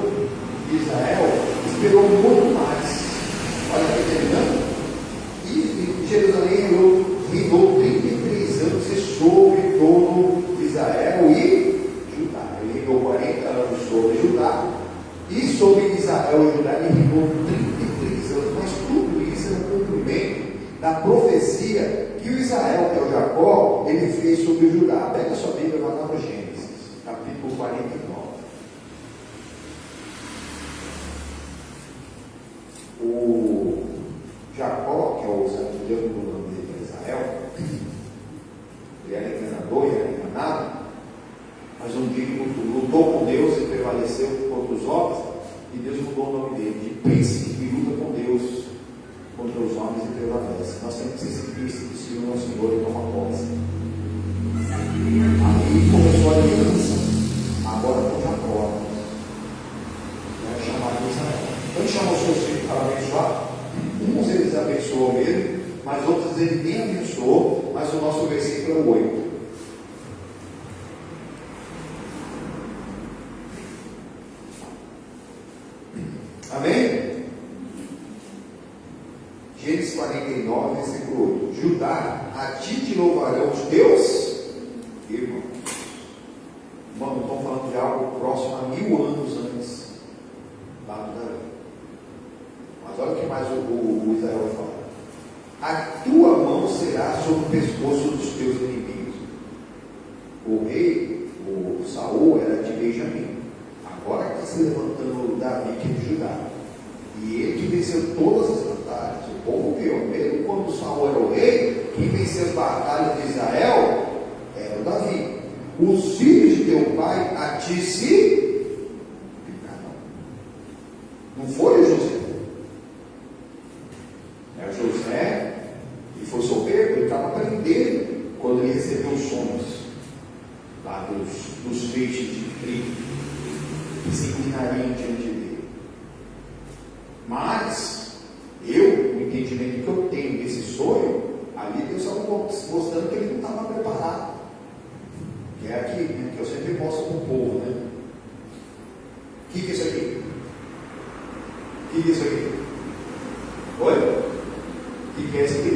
de Israel esperou muito mais. Olha aqui terminando. E Jerusalém reinou 33 anos e sobre todo Israel e Judá. Ele reinou 40 anos sobre Judá e sobre Israel e Judá, ele reinou 33 anos, mas tudo isso é um cumprimento da profecia que o Israel, que é o Jacó, ele fez sobre o Judá. Pega sua Bíblia lá no Gênesis, capítulo 49. O Jacó, que é o Deus do nome dele para Israel, ele era enganador, ele era enganado, mas um dia ele lutou com Deus e prevaleceu contra os homens, e Deus mudou o nome dele de príncipe que luta com Deus contra os homens e prevalece. Nós temos que ser esse príncipe que se une ao Senhor e toma posse. Aí começou a aliança, agora com Jacó, chamado Israel. Então ele chamou seus filhos para abençoar. Uns eles abençoou mesmo, mas outros ele nem abençoou, mas o nosso versículo é o 8. Amém? Gênesis 49, versículo 8. Judá, a ti te louvarão os teus irmãos. Irmão, estamos falando de algo próximo a 1000 anos antes lá do Davi. Mas olha o que mais o Israel fala. A tua mão será sobre o pescoço dos teus inimigos. O rei, o Saul, era de Benjamim. Agora está se levantando o Davi, que é de Judá. E ele que venceu todas as batalhas. O povo viu, mesmo quando Saul era o rei, quem venceu as batalhas de Israel era o Davi. Os filhos de teu pai a ti se picarão. Não foi o José. É o José, ele foi soberbo, ele estava aprendendo quando ele recebeu os sonhos lá dos feixes de trigo que se inclinariam diante dele. Mas o entendimento que eu tenho desse sonho, ali Deus estava mostrando que ele não estava preparado. Que é aqui, né, que eu sempre mostro para o povo, né? O que é isso aqui? O que é isso aqui? Oi? O que é isso aqui?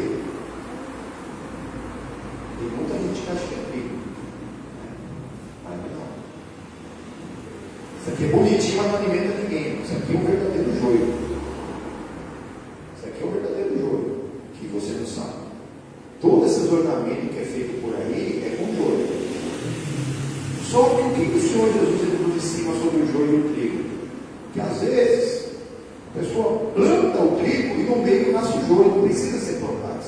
Tem muita gente que acha que é trigo. Mas não. Isso aqui é bonitinho, mas não alimenta ninguém. Isso aqui é o verdadeiro joio. Isso aqui é o verdadeiro joio, que você não sabe. Todo esse ornamento que é feito por aí é com joio. Só que o que o Senhor Jesus ele de cima sobre o joio e o trigo? Que às vezes a pessoa planta o trigo e no meio nasce o joio, não precisa ser plantado.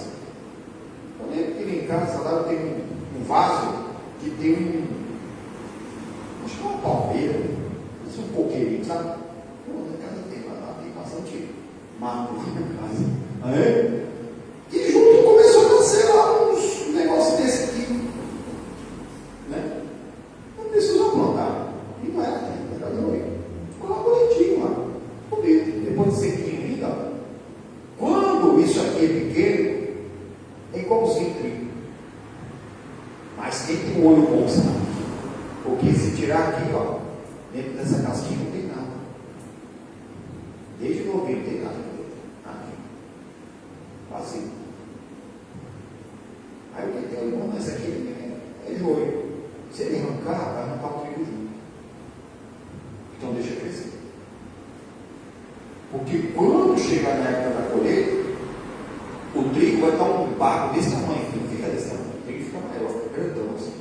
Eu lembro que em casa lá tem um vaso que tem acho que é uma palmeira, isso é um coqueirinho, sabe? Pô, na casa tem bastante mato lá na casa. Aí, e junto começou a nascer lá uns negócios desse aqui, né? Não precisou plantar. E não era trigo, era joio. Ficou lá bonitinho lá. Bonito. Depois de sequinho ainda. Quando isso aqui é pequeno, é igualzinho trigo. Mas quem tem um olho bom sabe. Porque se tirar aqui, ó, dentro dessa casquinha não tem nada. Desde novinho não tem nada aqui. Vazio. Aí o que tem, irmão, esse aqui é joio. Se ele arrancar, vai arrancar o trigo junto. Então deixa crescer. Porque quando chegar na época da colheita, o trigo vai estar um barro desse tamanho, não fica desse tamanho, o trigo fica maior, fica grandão assim.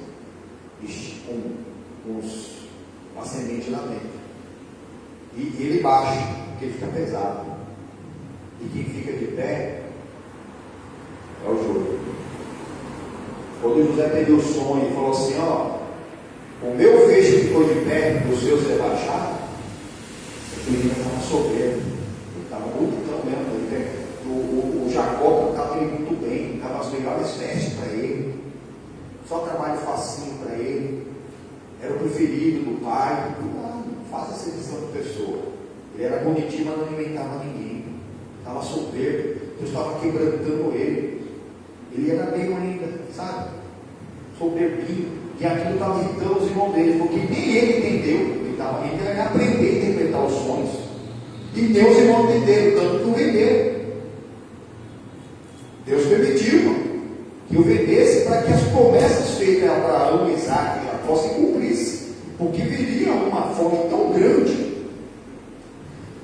Ixi, com uns ascendentes lá dentro. E ele baixa, porque ele fica pesado. E quem fica de pé é o joio. Quando José teve o sonho e falou assim, ó, o meu feixe ficou de pé, o seu ser baixado, o menino estava soberbo, ele estava muito tão mesmo, o Jacó estava ele muito bem, dava as melhores vestes para ele, só trabalho facinho para ele, era o preferido do pai. Não faça essa edição de pessoa. Ele era bonitinho, mas não alimentava ninguém, estava soberbo, Deus estava quebrantando ele. Ele era meio ainda, sabe? Soberbinho. E aquilo estava irritando os irmãos dele, porque nem ele entendeu. Ele ia aprender a interpretar os sonhos. E Deus irmãos entenderam, tanto que o venderam. Deus permitiu, irmão, que o vendesse para que as promessas feitas a Abraão, Isaac e Jacó se cumprissem. Porque viria uma fome tão grande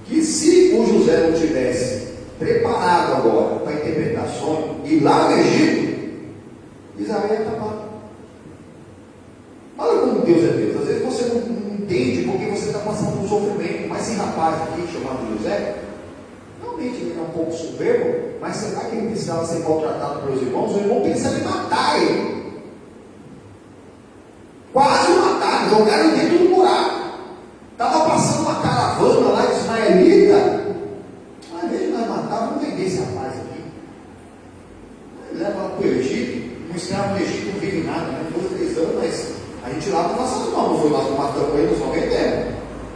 que se José não tivesse preparado agora para interpretar sonho, e lá no Egito, Israel ia acabar. Olha como Deus é Deus. Às vezes você não entende porque você está passando um sofrimento. Mas esse rapaz aqui, chamado José, realmente ele é um pouco soberbo, mas será que ele precisava ser maltratado pelos irmãos? O irmão pensava em matar ele. Quase o mataram, jogaram dentro do buraco. Estava passando uma caravana lá de ismaelita. Mas ele vai matar, vamos vender esse rapaz aqui. Ele leva lá para o Egito. Um escravo no Egito não vive nada, né? 2, 3 anos, mas a gente lava nossas mãos. Não foi nós que matamos ele, nós não vendemos.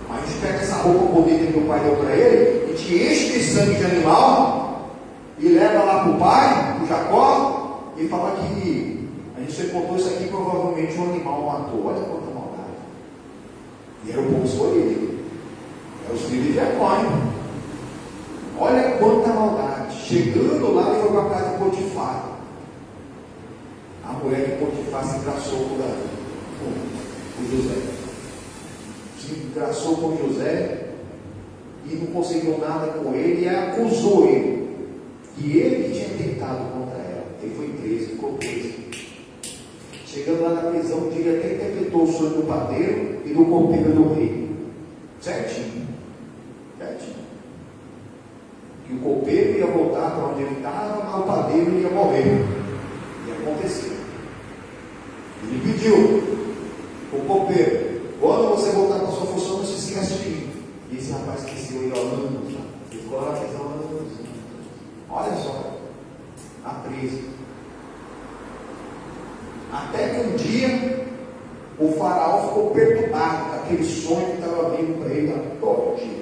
Mas a gente pega essa roupa bonita que o pai deu para ele, e te enche de sangue de animal, e leva lá para o pai, para o Jacó, e fala que a gente só encontrou isso aqui, provavelmente um animal matou. Olha quanta maldade. E era o povo escolhido. Era os filhos de Jacó, hein? Olha quanta maldade. Chegando lá, ele foi para a casa de Potifar. A mulher de Potifar se engraçou com José. Se engraçou com José e não conseguiu nada com ele, e acusou ele. E ele tinha tentado contra ela. Ele foi preso, ficou preso. Chegando lá na prisão, ele até interpretou o sonho do padeiro e do copeiro do rei. Certinho. Que o copeiro ia voltar para onde ele estava, mas o padeiro ia morrer. E aconteceu. Ele pediu o copeiro: quando você voltar para a sua função, não se esqueça de mim. E esse rapaz esqueceu ele anos. Ficou lá na prisão anos. Olha só, a presa. Até que um dia o faraó ficou perturbado com aquele sonho que estava vindo para ele todo dia.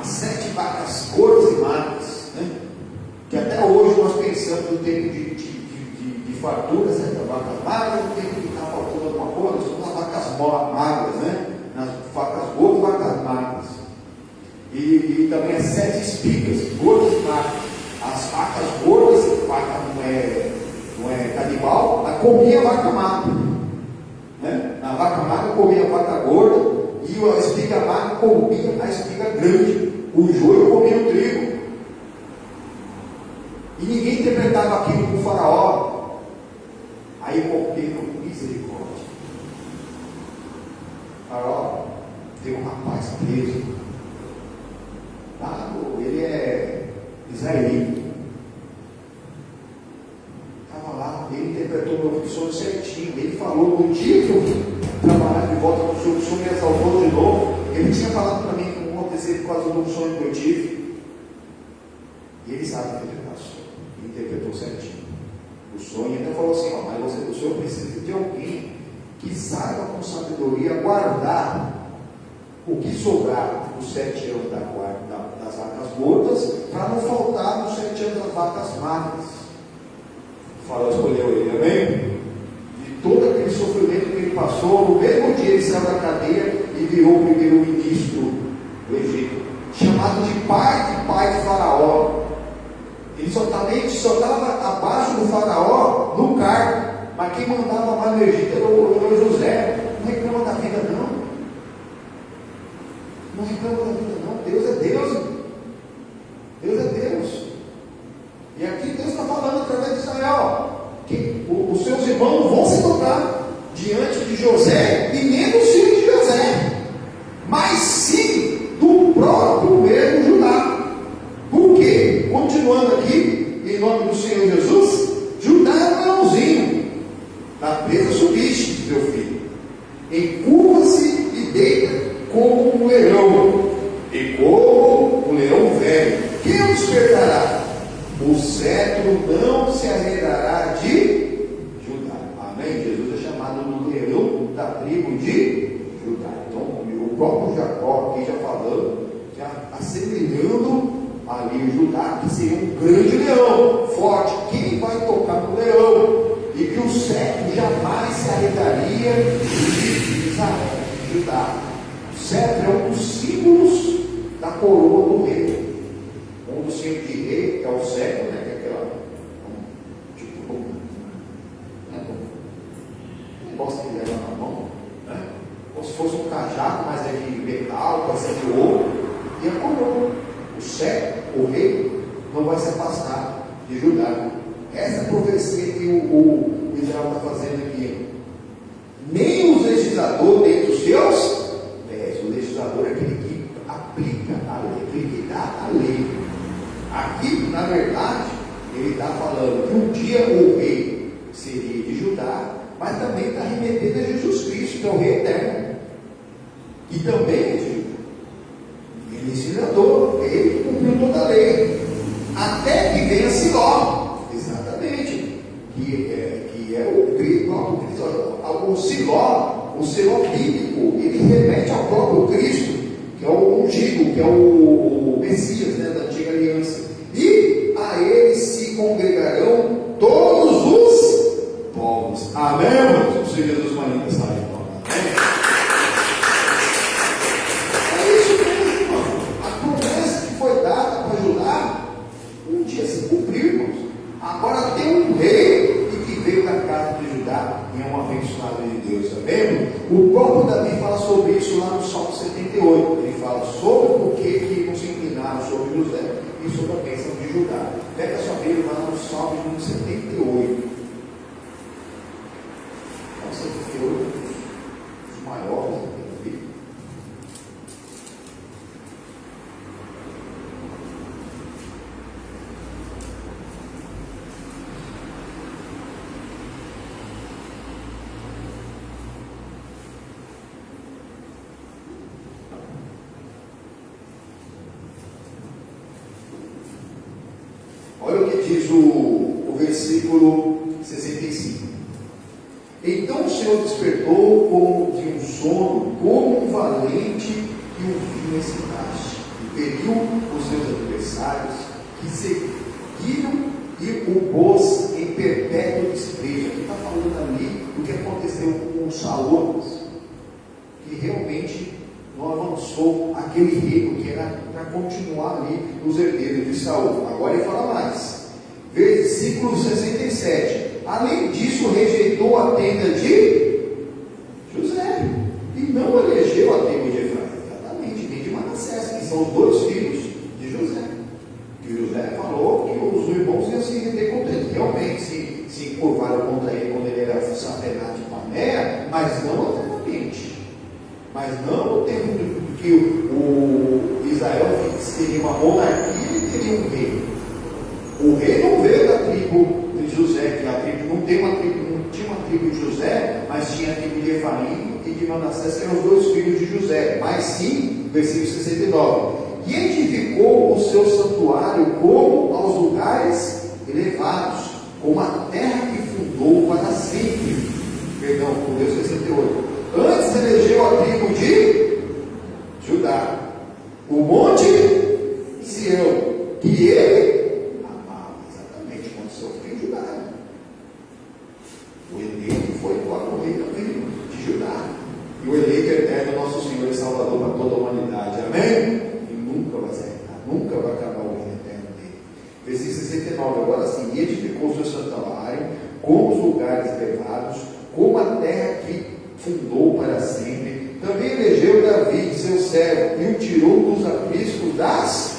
As 7 vacas gordas e magras, né? Que até hoje nós pensamos no tempo de fartura, 7 vacas magras, no tempo que está faltando alguma coisa, são as vacas magras, né? Nas vacas gordas e vacas magras. E também as 7 espigas, gordas e magras. As vacas gordas, vaca não é canibal, ela comia a vaca magra, né? A vaca magra comia a vaca gorda, e a espiga magra comia a espiga grande. O joio comia o trigo. E ninguém interpretava aquilo com o faraó. Aí o copeiro, misericórdia. Faraó, tem um rapaz preso. Ele é israelita. Estava lá, ele interpretou meu sonho certinho. Ele falou no dia que eu trabalhar de volta no sonho, o sonho me exaltou de novo. Ele tinha falado para mim que não acontecer por causa do sonho que eu tive. E ele sabe interpretar o sonho. Ele interpretou certinho o sonho. E ainda falou assim: ó, mas o senhor precisa de alguém que saiba com sabedoria guardar o que sobrar dos 7 anos das vacas gordas, para não faltar nos 7 anos das vacas magras. O faraó escolheu ele, amém? De todo aquele sofrimento que ele passou, no mesmo dia ele saiu da cadeia e virou o primeiro-ministro do Egito, chamado de pai de Faraó. Ele só estava abaixo do Faraó no cargo, mas quem mandava mais no Egito era o José. Não reclama da vida, não. Não reclama da vida, não. Deus é Deus. Deus é Deus. E aqui Deus está falando através de Israel que os seus irmãos não vão se dobrar diante de José, e nem dos filhos de José, mas sim do próprio mesmo Judá. Por quê? Continuando aqui, em nome do Senhor Jesus, Judá é um leãozinho. Na presa subiste, meu filho, encurva-se e deita como um leão, e como um leão velho. Quem o despertará? O cetro não se arredará de Judá. Amém? Jesus é chamado do leão da tribo de Judá. Então, o próprio Jacó aqui já falando, já assemelhando ali Judá, que seria um grande leão, forte. Quem vai tocar no leão? E que o cetro jamais se arredaria de Israel, de Judá. O cetro é um dos símbolos da coroa do rei. Um dos símbolos de rei é o cetro, né? Que é aquela, tipo, negócio que leva na mão, né? Como se fosse um cajado, mas é de metal, pode ser de ouro. e a coroa. O século, o rei, não vai se afastar de Judá. Essa profecia que o Israel está fazendo aqui. Nem o legislador tem dos seus pés. O legislador é aquele que aplica a lei, aquele que dá a lei. Aqui, na verdade, ele está falando que um dia o rei seria de Judá, mas também está remetendo a Jesus Cristo, que é o rei eterno, e também é de Judá. Ele é legislador, ele que cumpriu toda a lei, até que venha Siló, exatamente, que é o próprio Cristo. O Siló bíblico, ele remete ao próprio Cristo, que é o ungido, que é o Messias, né, da antiga aliança. E a ele se congregarão todos os povos. Amém, irmãos? O Senhor Jesus manifesta aí. É isso mesmo, irmão. A promessa que foi dada para Judá, um dia se cumpriu, irmãos. Agora tem um rei e que veio da casa de Judá e é um abençoado de Deus, amém? O próprio Davi fala sobre isso lá no Salmo 78. Ele fala sobre o que não se inclinaram sobre José e sobre a bênção de Judá. Pega sua Bíblia lá no Salmo número 78. Salmo 78, os maiores da Bíblia. Olha o que diz o versículo 65. Então o Senhor despertou como de um sono, como um valente que o vinho excitaste, e feriu os seus adversários, que seguiram e o pôs em perpétuo desprezo. Aqui está falando ali do que aconteceu com Saul, que realmente não avançou aquele reino que era para continuar ali nos herdeiros de Saul. Agora ele fala mais. Versículo 67. Além disso, rejeitou a tenda de José e não elegeu a tribo de Efraim. Exatamente, nem de Manassés, que são os dois filhos de José. Que José falou que os irmãos iam se render contra ele. Realmente se encurvaram contra ele quando ele era sacerdote de Panéia, mas não eternamente. Mas não no tempo que o Israel seria uma monarquia e teria um rei. O rei não veio da tribo de José, que a tribo não tinha uma tribo de José, mas tinha a tribo de Efraim e de Manassés, que eram os dois filhos de José. Mas sim, versículo 69. E edificou o seu santuário como aos lugares elevados, como a terra que fundou para sempre. Perdão, por Deus 68. Antes elegeu a tribo de Judá, o monte Sião, que ele amava. Exatamente, quando seu filho Judá. O eleito foi igual ao rei também de Judá. E o eleito eterno, nosso Senhor e Salvador para toda a humanidade. Amém? E nunca vai ser, nunca vai acabar o reino eterno dele. Versículo 69. Agora sim, e edificou o seu santuário, como os lugares elevados, como a terra que fundou para sempre. Também elegeu Davi, seu servo, e o tirou dos apriscos das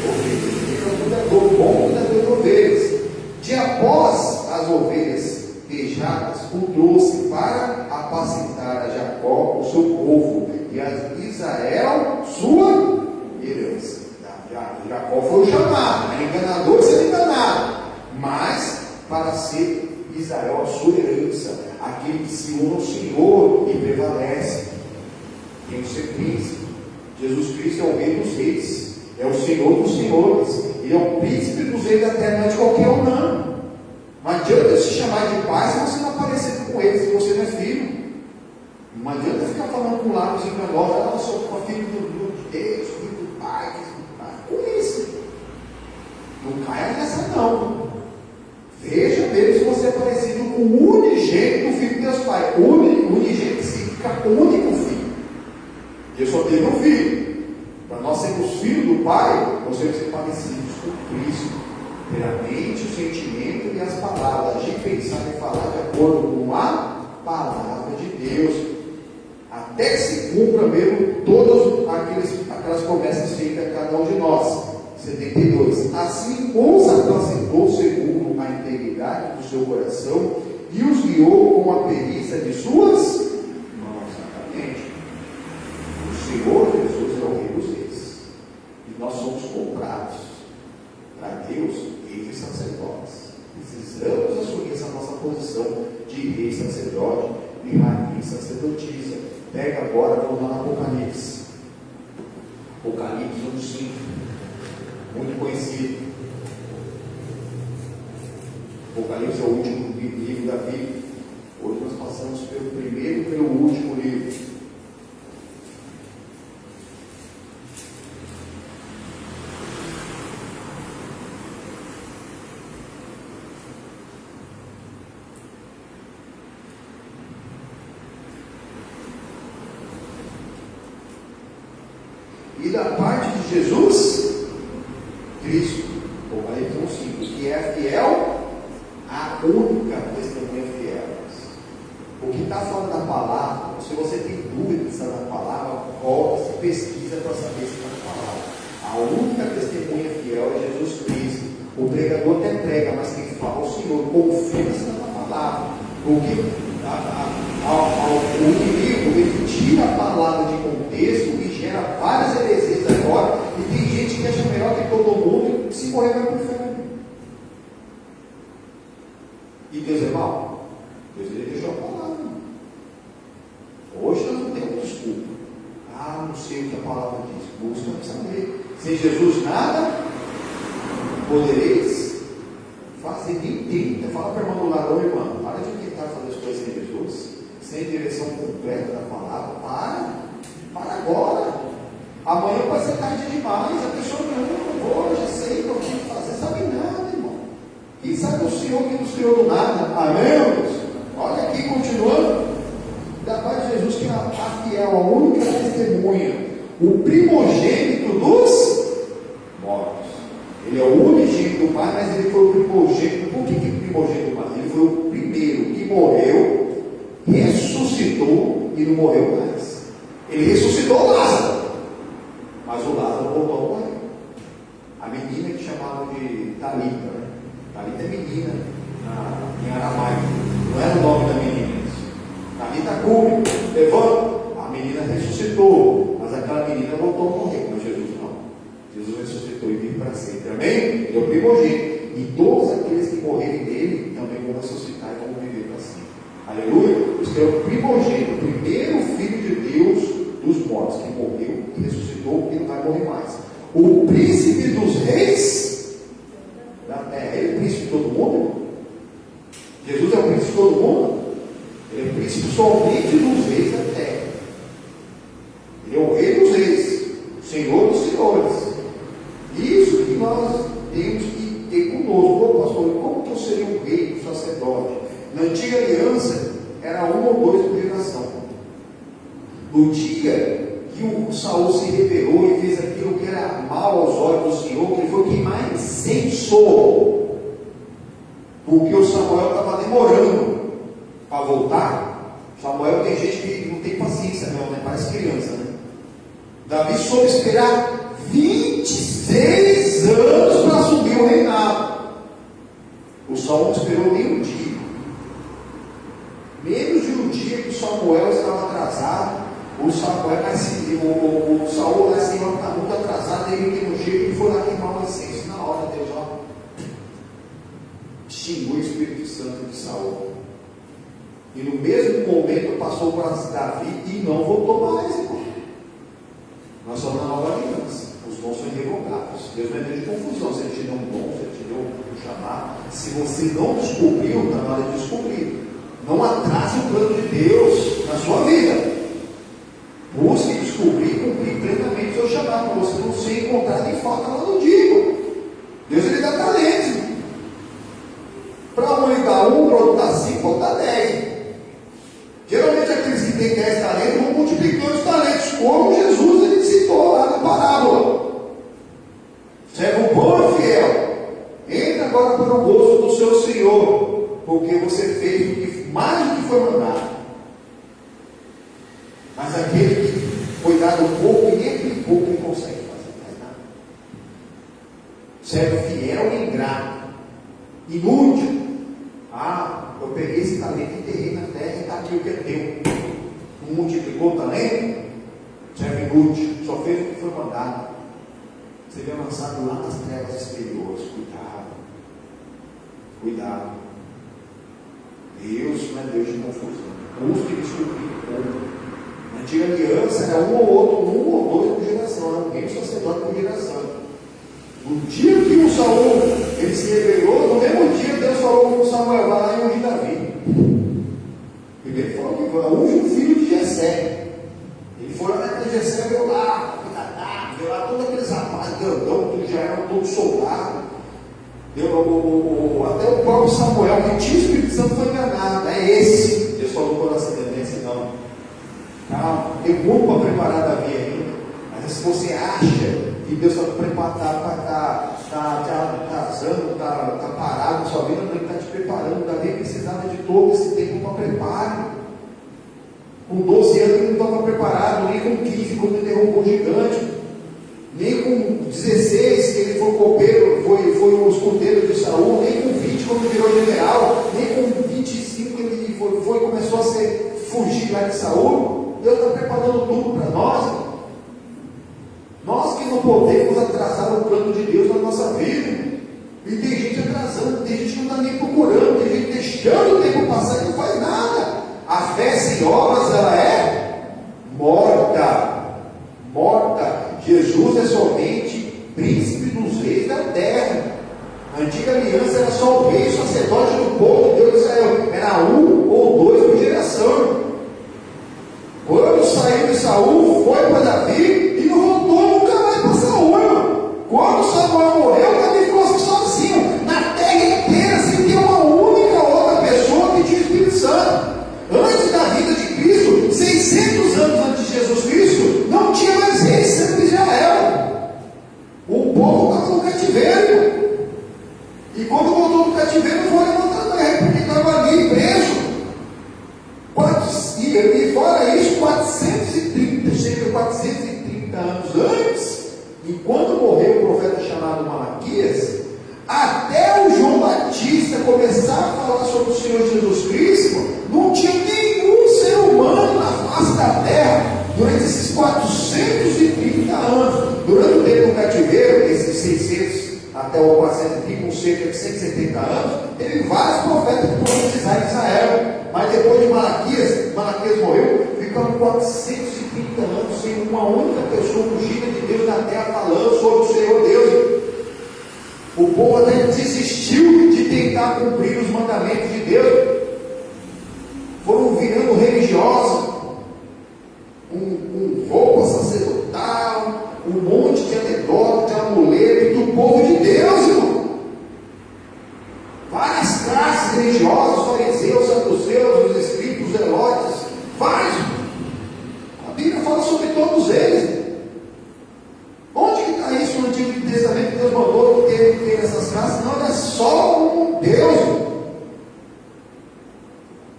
ovelhas. Ele é o cuidador bom das ovelhas. De após as ovelhas pejadas, o trouxe para apacentar a Jacó, o seu povo, e a Israel, sua herança. Jacó foi o chamado, era enganador sendo enganado, mas para ser Israel a sua herança, aquele que se une ao Senhor e prevalece, tem que ser príncipe. Jesus Cristo é o rei dos reis, é o Senhor dos senhores, ele é o príncipe dos reis da terra, não é de qualquer um não. Não adianta se chamar de pai se você não aparecer com ele, se você não é filho. Não adianta ficar falando com lábios enganosos, eu sou filho de Deus, filho do pai, com isso. Não caia nessa não. Veja mesmo se você é parecido com o unigênito do filho de Deus Pai. Unigênito significa único filho. Deus só teve um filho. Para nós sermos filhos do Pai, nós temos que ser parecidos com Cristo. Ter a mente, o sentimento e as palavras. Agir, pensar e falar de acordo com a palavra de Deus. Até que se cumpra mesmo todas aquelas promessas feitas a cada um de nós. 72. Assim os apacentou segundo a integridade do seu coração e os guiou com a perícia de suas mãos. Exatamente. O Senhor Jesus é o Rei dos Reis. E nós somos comprados para Deus, reis e sacerdotes. Precisamos assumir essa nossa posição de rei, sacerdote e rainha sacerdotisa. Pega agora, vamos lá no Apocalipse. Apocalipse 1:5. Muito conhecido. Apocalipse é o último livro da Bíblia. Hoje nós passamos pelo primeiro e pelo último livro. E da parte de Jesus Cristo, Apocalipse 1:5, que é fiel, a única testemunha fiel. O que está falando da palavra, se você tem dúvida se está na palavra, volta, se pesquisa para saber se está na palavra. A única testemunha fiel é Jesus Cristo. O pregador até prega, mas quem fala o Senhor, confia se está na palavra. Porque o inimigo ele tira a palavra de contexto e gera várias heresias agora, e tem gente que acha melhor que todo mundo e se morrer vai para o inferno. E Deus é mau? Deus ele deixou a palavra. Hoje nós não temos desculpa. Não sei o que a palavra diz. Busca para saber. Sem Jesus nada podereis fazer. Nem tenta. Fala para o irmão do lado, irmão, para de tentar fazer as coisas sem Jesus, sem direção completa da palavra. Para agora. Amanhã vai ser tarde demais. A pessoa não vou, já sei o que eu tenho que fazer. Sabe nada, irmão. Quem sabe o Senhor que nos criou do nada. Amém, irmãos? Olha aqui, continuando. Da parte de Jesus, que é a fiel, a única testemunha, o primogênito dos mortos. Ele é o unigênito do Pai, mas ele foi o primogênito. Por que primogênito do Pai? Ele foi o primeiro que morreu, ressuscitou e não morreu mais. Ele ressuscitou Lázaro, mas o Lázaro voltou a morrer. A menina que chamavam de Talita, né? Talita é menina em aramaico, não era o nome da menina. Talita cumi, levanta. A menina ressuscitou, mas aquela menina voltou a morrer, mas Jesus não. Jesus ressuscitou e vive para sempre. Amém? Ele é o primogênito. E todos aqueles que morrerem nele também vão ressuscitar e vão viver para sempre. Aleluia! Isso é o primogênito, o primeiro filho de Deus dos mortos, que morreu e ressuscitou e não vai morrer mais. O príncipe dos reis da terra. Ele é o príncipe de todo mundo? Jesus é o príncipe de todo mundo? Ele é o príncipe somente dos reis da terra. Ele é o rei dos reis, o senhor dos senhores. Isso que nós temos que ter conosco. Ô pastor, como que eu seria um rei, um sacerdote? Na antiga aliança, era um ou dois por geração. No dia que o Saul se rebelou e fez aquilo que era mal aos olhos do Senhor, que ele foi queimar incenso, porque o Samuel estava demorando para voltar. Samuel tem gente que não tem paciência, não, né? Parece criança, né? Davi soube esperar 26 anos para assumir o reinado. O Saul não esperou nem um dia. Menos de um dia que o Samuel estava atrasado. O Saul lá em cima está muito atrasado. Ele tem um jeito, ele foi lá queimar o incenso. Na hora Deus xingou o Espírito Santo de Saul. E no mesmo momento passou para Davi e não voltou mais, irmão. Nós somos na nova aliança. Os dons são irrevogáveis. Deus não é Deus de confusão. Se Ele te deu um dom, se Ele te deu um chamado, se você não descobriu, está na hora de descobrir. Não atrase o plano de Deus na sua vida. Busque descobrir e cumprir plenamente o seu chamado, para você não ser encontrado em falta lá no dia. Deus ele dá talentos. Para um ele dá um, para outro dá 5, outro dá 10. Geralmente aqueles que têm 10 talentos vão multiplicando os talentos, como Jesus ele citou lá na parábola. Servo bom e fiel, entra agora para o gozo do seu Senhor, porque você fez mais do que foi mandado. Mas aquele que foi dado pouco, e nem aquele pouco ele consegue fazer, mais nada. Servo fiel e ingrato, inútil. Eu peguei esse talento e enterrei na terra e está aqui o que é teu. Não multiplicou o talento, servo inútil, só fez o que foi mandado. Você vê lançado lá nas trevas exteriores. Cuidado. Deus não é Deus de confusão. Busque descobrir como. Na antiga aliança era um ou dois por geração, era um rei sacerdote por geração. No dia que o Saul ele se rebelou, no mesmo dia Deus falou com o Samuel: vai lá e unge Davi. Primeiro falou que unge o filho de Jessé. Ele foi lá naquele Jessé, veio lá todos aqueles rapazes grandão, que já eram todos soldados. Até o próprio Samuel, que tinha o Espírito Santo, foi enganado. É esse. Deus falou com essa tendência, não. Calma, tem muito para preparar Davi ainda. Mas se você acha que Deus está parado na sua vida, não, Ele está te preparando. Davi precisava de todo esse tempo para preparo. Com 12 anos ele não estava preparado, nem com 15, quando ele derrubou o gigante, nem com 16, que ele foi copeiro, foi o escudeiro de Saul, nem com 20, quando ele virou general, nem com 25, ele começou a fugir lá de Saul. Deus está preparando tudo para nós. Nós que não podemos atrasar o plano de Deus na nossa vida. E tem gente atrasando, tem gente que não está nem procurando, tem gente deixando o tempo passar e não faz nada. A fé sem obras, ela é morta. Jesus é somente príncipe dos reis da terra. A antiga aliança era só o rei, sacerdote do povo de Deus de Israel. Era um ou dois por geração. Quando saiu de Saul, foi para Davi e não voltou nunca mais para Saul. Quando Samuel morreu, Davi ficou sozinho na terra inteira, sem ter uma única outra pessoa que tinha o Espírito Santo. Antes da vida de Cristo, 600 anos antes de Jesus Cristo, não tinha mais rei santo de Israel. O povo estava no cativeiro. E quando voltou do cativeiro, não foi levantado da rei, porque estava ali preso. E fora isso, 430, cerca de 430 anos antes, e quando morreu o profeta chamado Malaquias, até o João Batista começar a falar sobre o Senhor Jesus Cristo, não tinha nenhum ser humano na face da terra durante esses 430 anos. Durante o tempo do cativeiro, esses 600 até o 430, com cerca de 170 anos, teve vários profetas que profetizaram em Israel. Mas depois de Malaquias morreu, ficaram 430 anos sem uma única pessoa ungida de Deus na terra falando sobre o Senhor Deus. O povo até desistiu de tentar cumprir os mandamentos de Deus. Foram virando religiosos, com roupa sacerdotal, um monte de anedota, de amuleto, do povo de Deus, irmão. Várias classes religiosas, fariseus, saduceus, os escribas, os zelotes, vários. A Bíblia fala sobre todos eles. Onde que está isso no Antigo Testamento que Deus mandou ter essas classes? Não, é só um Deus.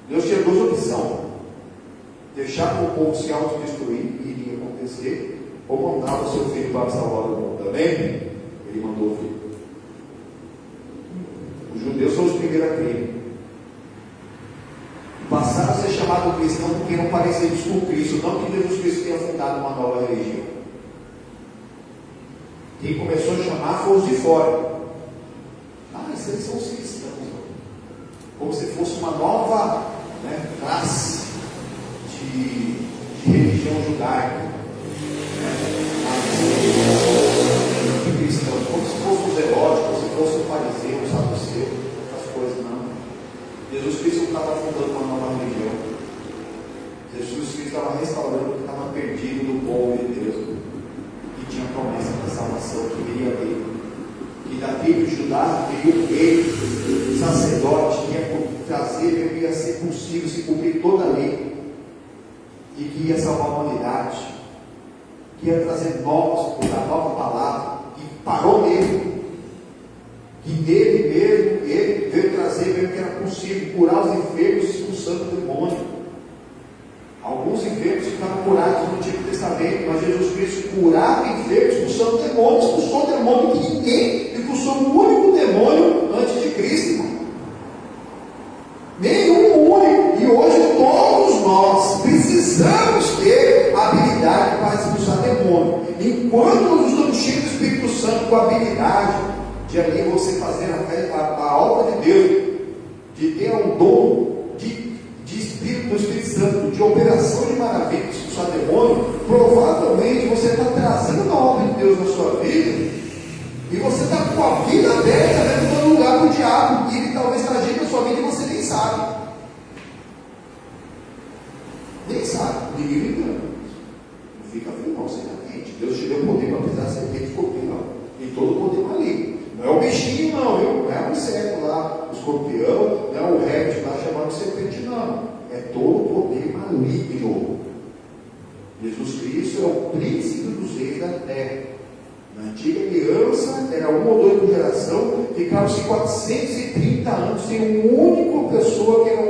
Deus tinha duas opções: deixar o povo se autodestruir, e iria acontecer, ou mandar o seu filho para salvar o mundo. Também ele mandou o filho. Os judeus são os primeiros a crer. Passaram a ser chamados cristãos porque eram parecidos com Cristo, não que Jesus Cristo tenha fundado uma nova religião. Quem começou a chamar foi os de fora. Esses são os cristãos. Como se fosse uma nova classe de religião judaica. De cristãos, como se fosse os heróis, como se fosse o fariseu, o saduceu, essas coisas. Não. Jesus Cristo não estava fundando uma nova religião. Jesus Cristo estava restaurando o que estava perdido do povo de Deus, que tinha promessa da salvação, que viria dele. Que da tribo de Judá viria o rei, sacerdote, que ia trazer, que ia ser possível se cumprir toda a lei, e que ia salvar a humanidade, que ia trazer a nova palavra, que parou nele, que nele mesmo, ele veio trazer mesmo que era possível curar os enfermos, expulsando o demônio. Algo Alguns enfermos ficaram curados no Antigo Testamento, mas Jesus Cristo curava enfermos, expulsando demônios, expulsou demônio que ninguém expulsou o único demônio antes de Cristo, irmão. Nenhum único. E hoje todos nós precisamos ter a habilidade para expulsar demônio. Enquanto nós estamos cheios do Espírito Santo com a habilidade de ali você fazer a obra de Deus, de ter um dom do Espírito Santo, de operação de maravilha, de expulsar demônio, provavelmente você está trazendo a obra de Deus na sua vida, e você está com a vida aberta dentro do lugar para o diabo, e ele talvez está agindo na sua vida e você nem sabe. Nem sabe, ninguém me engana. Não fica frio, não, você está quente. Deus te deu poder para pisar serpente e escorpião, e todo o poder maligno. Não é o bichinho, não, viu? Não é o inseto lá, o escorpião, não é o réptil lá chamado serpente, não. É todo o poder maligno. Jesus Cristo é o príncipe dos reis da terra. Na antiga aliança, era uma ou duas por geração, ficaram-se 430 anos sem uma única pessoa que era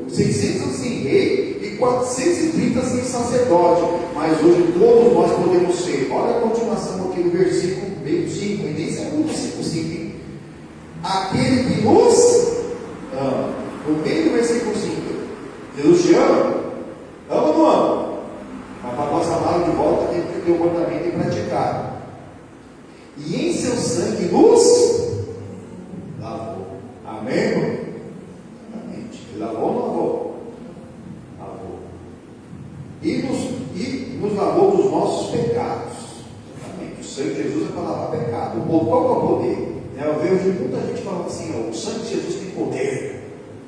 600 anos sem rei e 430 sem sacerdote. Mas hoje todos nós podemos ser. Olha a continuação aqui no versículo 5, e nem saiu no versículo 5. Aquele que nos ama. No meio do versículo 5. Jesus te ama? Ama ou não ama? Mas para nós amá-lo de volta tem que ter o mandamento e praticar. E em seu sangue nos lavou. Amém, irmão? Exatamente. Ele lavou ou não lavou? Lavou. E nos lavou dos nossos pecados. Exatamente. O sangue de Jesus é para lavar pecado. Qual é o poder? Eu vejo muita gente falando assim: ó, o sangue de Jesus tem poder.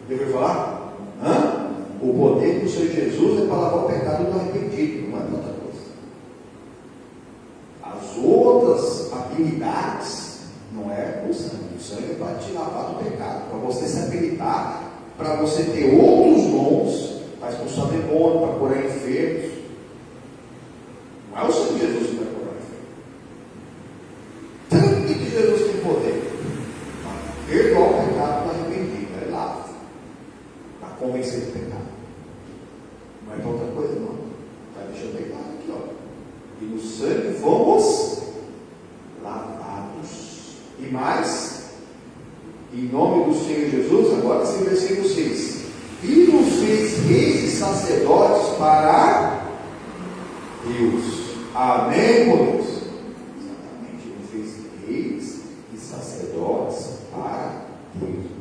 Já ouviu falar? Hã? O poder do Senhor Jesus é para lavar o pecado do arrependido, não é outra coisa. As outras habilidades não é o sangue é para te lavar do pecado, para você se habilitar, para você ter outros dons, para expulsar demônio, para curar enfermos. Não é o Senhor Jesus que vai curar enfermos. Tanto que Jesus tem poder para perdoar o pecado do arrependido, é lava, para convencer do pecado. Não é para outra coisa, não. Tá, deixa eu pegar aqui, ó. E no sangue fomos lavados. E mais, em nome do Senhor Jesus, agora sim, versículo 6. E nos fez reis e sacerdotes para Deus. Amém, por Deus? Exatamente, ele fez reis e sacerdotes para Deus.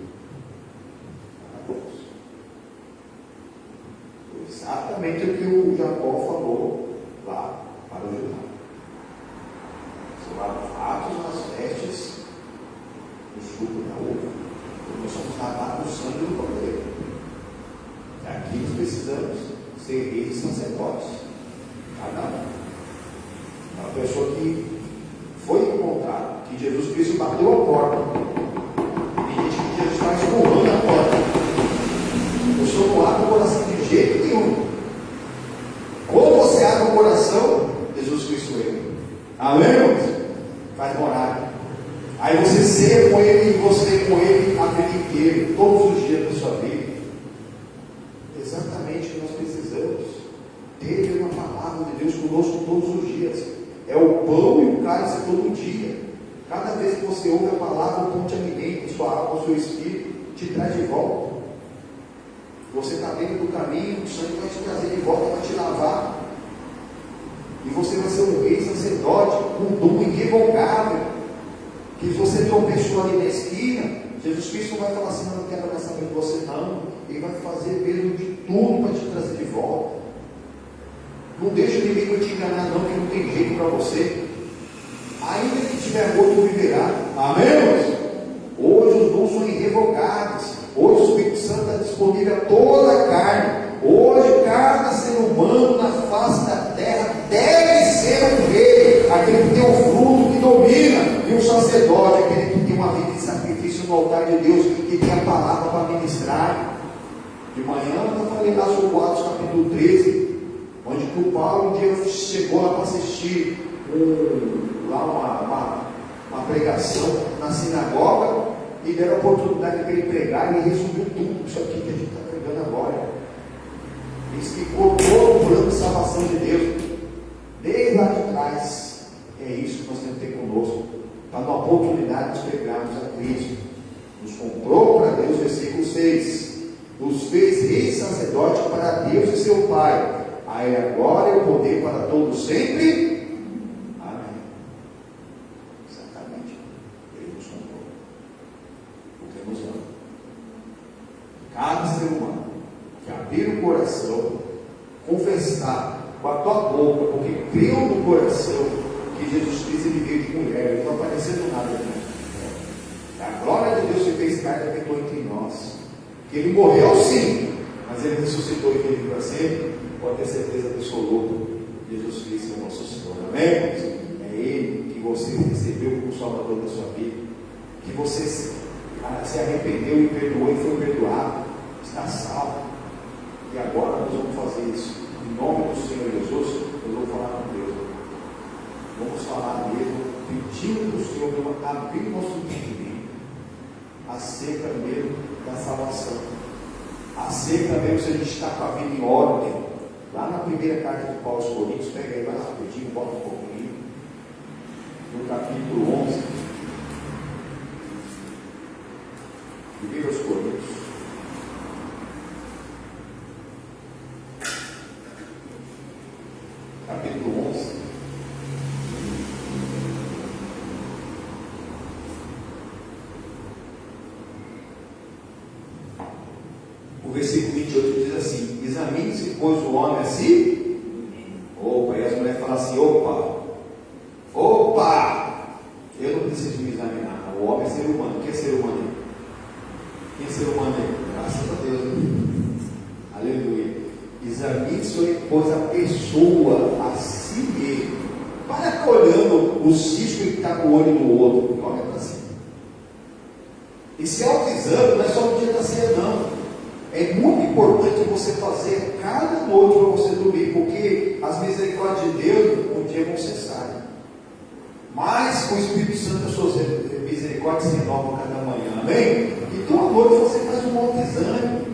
Exatamente o que o Jacó falou lá para o Judá. São lavados nas vestes, no suco da uva, nós somos lavados no sangue do Cordeiro. Aqui nós precisamos ser reis e sacerdotes. Cada um. Uma pessoa que foi encontrada, que Jesus Cristo bateu a porta. Tem gente que Jesus está esmurrando a porta. Eu sou não abre o coração de jeito nenhum. Quando você abre o coração, Jesus Cristo entra. Amém, irmãos? Faz morada. Aí você ceia com Ele e você com Ele a vida inteira, todos os dias da sua vida. Exatamente o que nós precisamos. Ter uma palavra de Deus conosco todos os dias. É o pão e o cálice todo dia. Cada vez que você ouve a palavra, o pão te alimenta, sua alma, o seu espírito te traz de volta. Você está dentro do caminho, o sangue vai te trazer de volta para te lavar. E você vai ser um rei sacerdote, um dom irrevogável. Que se você tropeçou ali na esquina, Jesus Cristo não vai falar assim: não quero mais saber de você, não. Ele vai fazer mesmo de tudo para te trazer de volta. Não deixa ninguém te enganar, não, que não tem jeito para você. Ainda que tiver morto, viverá. Amém, irmãos? Hoje os dons são irrevogáveis. Hoje o Espírito Santo está disponível a toda a carne. Hoje cada ser humano na face da terra deve ser um rei, aquele que tem o fruto que domina, e um sacerdote, aquele que tem uma vida de sacrifício no altar de Deus, que tem a palavra para ministrar. De manhã eu falei lá sobre Atos capítulo 13, onde que o Paulo um dia chegou lá para assistir uma pregação na sinagoga, e deram a oportunidade para ele pregar, e ele resumiu tudo isso aqui que a gente está pregando agora. explicou todo o plano de salvação de Deus, desde lá de trás. É isso que nós temos que ter conosco, para na oportunidade de pregarmos a Cristo. Nos comprou para Deus, versículo 6, nos fez reis sacerdote para Deus e seu Pai. A Ele a glória e o poder para todos sempre. Amém. Exatamente. Ele nos comprou, porque nos ama. Cada ser humano que abrir o coração, confessar com a tua boca, porque creu no coração que Jesus Cristo ele veio de mulher, ele não apareceu do nada aqui. A glória de Deus se fez carne e habitou entre nós. Que ele morreu sim, mas ele ressuscitou e vive para sempre. Pode ter certeza absoluta, Jesus Cristo é o nosso Senhor. Amém? É Ele que você recebeu como Salvador da sua vida, que você se arrependeu e perdoou e foi perdoado, está salvo. E agora nós vamos fazer isso. Em nome do Senhor Jesus, eu vou falar com Deus. Vamos falar mesmo, pedindo para o Senhor abrir nosso entendimento acerca mesmo da salvação, acerca mesmo se a gente está com a vida em ordem. Lá na primeira carta de Paulo aos Coríntios, pega aí mais rapidinho, bota um pouquinho, no capítulo 11, 1 aos Coríntios, capítulo 11, o versículo 28 diz assim: examine-se, pois, o homem assim. Opa, e as mulheres falam assim: opa, eu não preciso me examinar. O homem é ser humano. Quem é ser humano aí? Quem é ser humano aí? Graças a Deus, né? Aleluia. Examine-se, pois, a pessoa a si mesmo. Para ficar olhando o cisco que está com o olho do outro. Olha para si. Esse autoexame não é só no dia da ceia, não. É muito importante você fazer cada noite para você dormir, porque as misericórdias de Deus um dia vão cessar. Mas o Espírito Santo, as suas misericórdias se renovam cada manhã. Amém? Então à noite você faz um autoexame.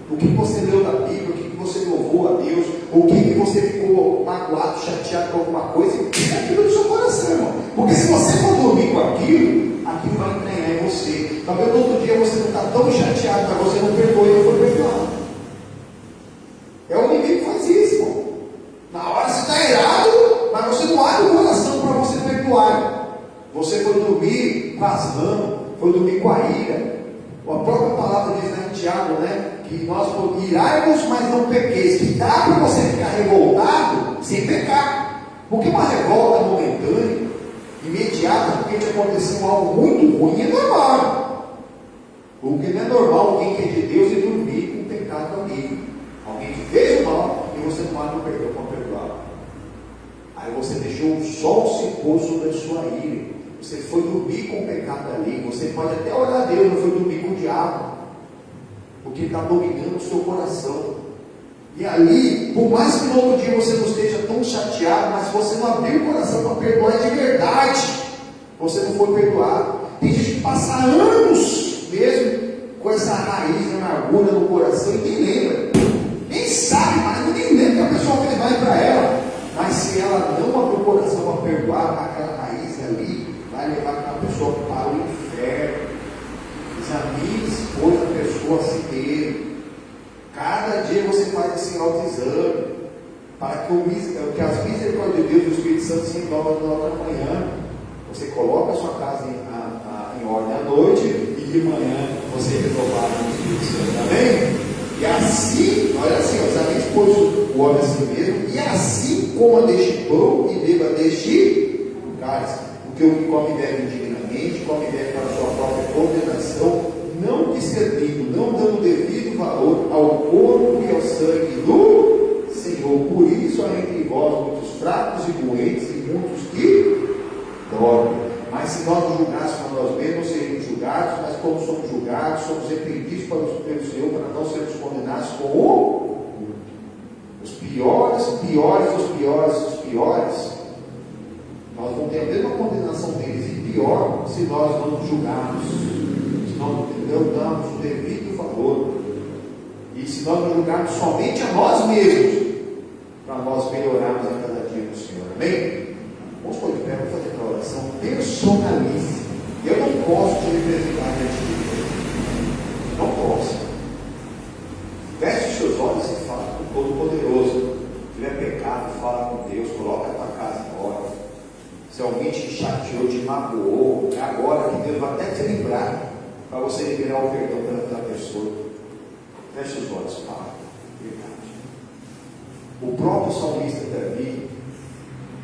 O que você leu da Bíblia, o que você louvou a Deus, o que você ficou magoado, chateado com alguma coisa, e tira aquilo do seu coração, irmão. Porque se você for dormir com aquilo vai entranhar em você. Talvez no outro dia você não está tão chateado, mas você não perdoa e não foi perdoado. É o inimigo que faz isso, irmão. Na hora você está irado, mas você não abre o coração para você perdoar. Você foi dormir com as mãos, foi dormir com a ira. A própria palavra diz lá em Tiago, né? Que nós irai-vos, mas não pequeis. Que dá para você ficar revoltado sem pecar. Porque uma revolta momentânea, imediata, porque te aconteceu algo muito ruim, é normal. O que não é normal alguém que é de Deus e dormir com pecado ali. Alguém que fez o mal e você não abre o perdão para perdoar. Aí você deixou o sol se pôr sobre a sua ira. Você foi dormir com o pecado ali. Você pode até orar a Deus, não foi dormir com o diabo, porque ele está dominando o seu coração. E ali, por mais que no outro dia você não esteja tão chateado, mas se você não abrir o coração para perdoar de verdade, você não foi perdoado. Tem gente que passa anos mesmo com essa raiz de amargura no coração e nem lembra, nem sabe mais, nem lembra que a pessoa fez mais para ela. Mas se ela não abrir o coração para perdoar, aquela raiz ali vai levar aquela pessoa para o inferno. Examine-se, pois, a pessoa a si mesmo. Cada dia você faz esse autoexame, para que as misericórdias de Deus e o Espírito Santo se renovam na outra manhã. Você coloca a sua casa em ordem à noite, e de manhã você é renovado no Espírito Santo. Amém? E assim, olha assim, exatamente pois o homem a si mesmo, e assim coma deste pão e beba deste cálice. Porque o que come e bebe indignamente, come e bebe para a sua própria condenação, não discernindo, não dando devido valor ao corpo e ao sangue do Senhor. Por isso há entre vós muitos fracos e doentes e muitos que dormem. Mas se nós nos julgássemos a nós mesmos, não seríamos julgados, mas como somos julgados, somos repreendidos pelo Senhor, para não sermos condenados com os piores, nós vamos ter a mesma condenação deles, e pior, se nós não nos julgarmos, se nós não damos o devido valor. E E se nós nos julgarmos somente a nós mesmos, para nós melhorarmos a cada dia no Senhor. Amém? Vamos pôr de pé, vamos fazer uma oração personalíssima. Eu não posso te representar diante de Deus. Não posso. Feche os seus olhos e fala com o Todo-Poderoso. Se tiver pecado, fala com Deus, coloca a tua casa em ordem. Se alguém te chateou, te magoou, é agora que Deus vai até te lembrar, para você liberar o perdão para outra pessoa. Feche os olhos, fala. Verdade. O próprio salmista Davi,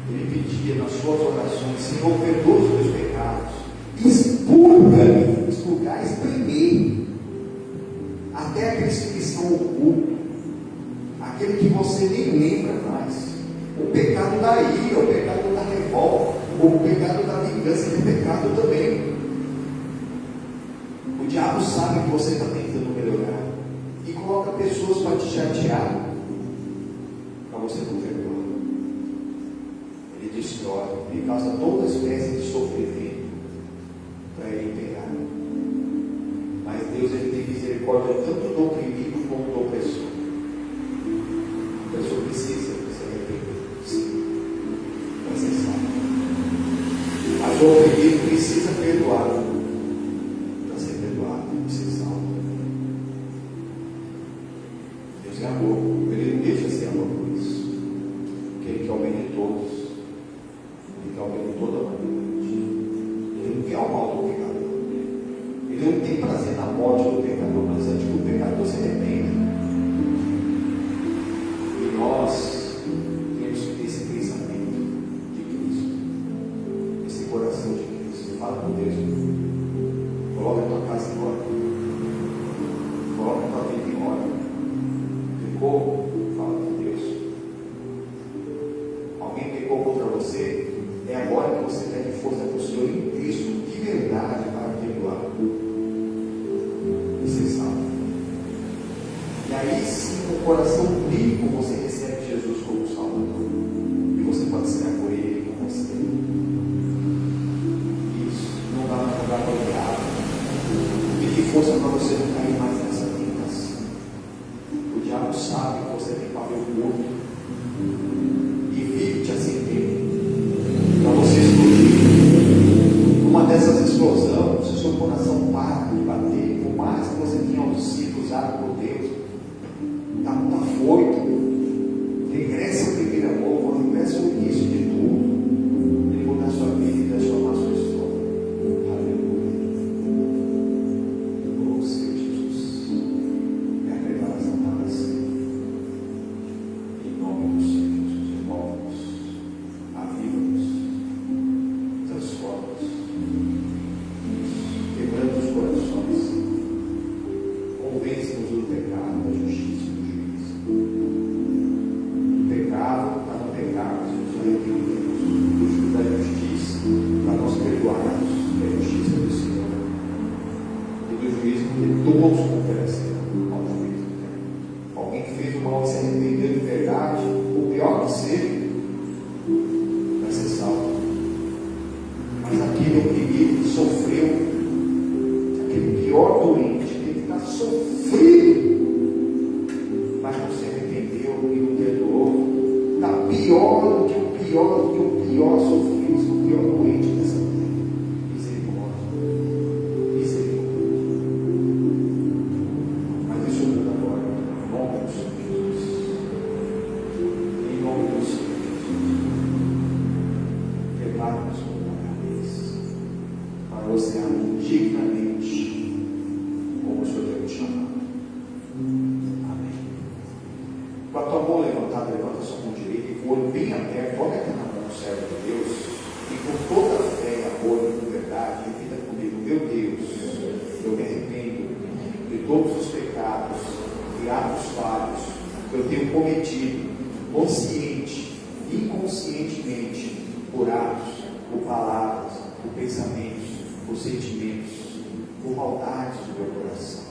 ele pedia nas suas orações: Senhor, perdoa os meus pecados, expurga-me, expurgar, exprimir, até aqueles que estão ocultos, aquele que você nem lembra mais, o pecado da ira, o pecado da revolta, o pecado da vingança, é pecado também. O diabo sabe que você está tentando melhorar e coloca pessoas para te chatear, para você não perdoar. Ele destrói, ele causa toda espécie de sofrimento para ele pegar. Mas Deus, ele tem misericórdia tanto do oprimido como do opressor. A pessoa precisa se arrepender, sim, para ser salvo. Mas o oprimido precisa perdoar para ser perdoado e ser salvo. Deus é amor, ele não deixa ser amor por isso, porque ele quer o bem de todos, ele quer o bem de toda a humanidade. Ele não quer o mal do pecador, ele não tem prazer na morte do pecador, mas antes que o pecador se arrependa. E nós temos que ter esse pensamento de Cristo, esse coração de Cristo. Fala com Deus, coloca a tua casa em ordem, coloca a tua vida em ordem. Pecou? Fala com Deus. Alguém pecou contra você? É agora que você pede força para o Senhor em Cristo, de verdade, para perdoar e ser salvo. E aí sim, com o coração limpo, você recebe Jesus como Salvador. E você pode ser por Ele com você. Isso não dá para dar para o diabo. E que força para você não cair mais nessa tentação. O diabo sabe que você tem pavio curto e vive te acendendo para você explodir. Uma dessas explosões, se o seu coração para de bater, por mais que você tenha sido usado por Deus, está foito, regresse ao primeiro amor, regresse ao início de tudo, Ele mudar a sua vida e transformar a sua história. Aleluia. Oh Senhor Jesus, minha preparação para nascer. Em nome do Senhor Jesus, remove-nos, aviva-nos, transforma-nos, quebrando os corações, convence-nos do pecado, da justiça e do juízo. O pecado para não pecarmos, nos arrependemos, do juízo da justiça para nós perdoarmos, da justiça do Senhor, e do juízo que todos compareceram ao juízo. Alguém que fez o mal e se arrependeu de verdade, o pior que seja, vai ser salvo. Mas aquele oprimido que sofreu, aquele pior doente, ele está sofrido, mas não se arrependeu e não perdoou, está pior do que o pior sofrido, o pior doente dessa terra. Misericórdia, misericórdia. Mas isso muda agora, em nome do Senhor Jesus. Em nome do Senhor Jesus. Prepara-nos com uma cabeça para você agir dignamente como o Senhor tem te chamado. Amém. Com a tua mão levantada, levanta a sua mão direita e com o olho bem aberto, olha aqui na mão do servo de Deus, e com toda a fé, amor e com verdade, repita comigo: meu Deus, eu me arrependo de todos os pecados e atos falhos que eu tenho cometido, consciente e inconscientemente, por atos, por palavras, por pensamentos, por sentimentos, por maldades do meu coração.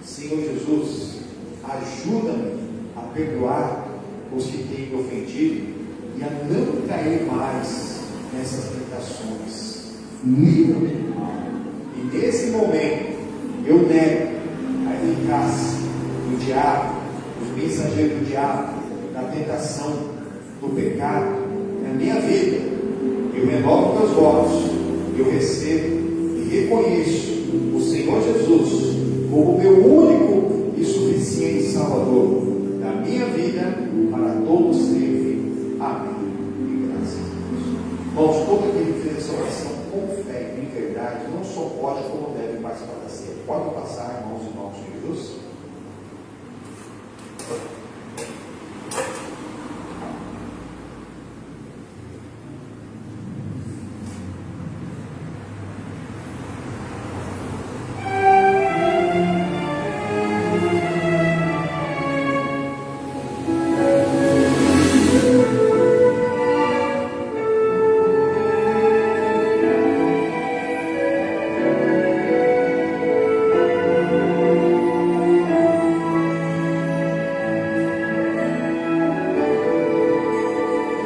Senhor Jesus, ajuda-me a perdoar os que têm me ofendido e a não cair mais nessas tentações. Livra-me do mal. E nesse momento eu nego a eficácia do diabo os mensageiros do diabo, da tentação, do pecado, na minha vida, eu renovo meus votos, eu recebo e reconheço o Senhor Jesus como meu único e suficiente Salvador da minha vida para todos sempre. Amém. E graças a Deus. Irmãos, todo aquele que fez essa oração com fé e em verdade, não só pode como deve participar da ceia. Pode passar, irmãos e irmãos de Jesus.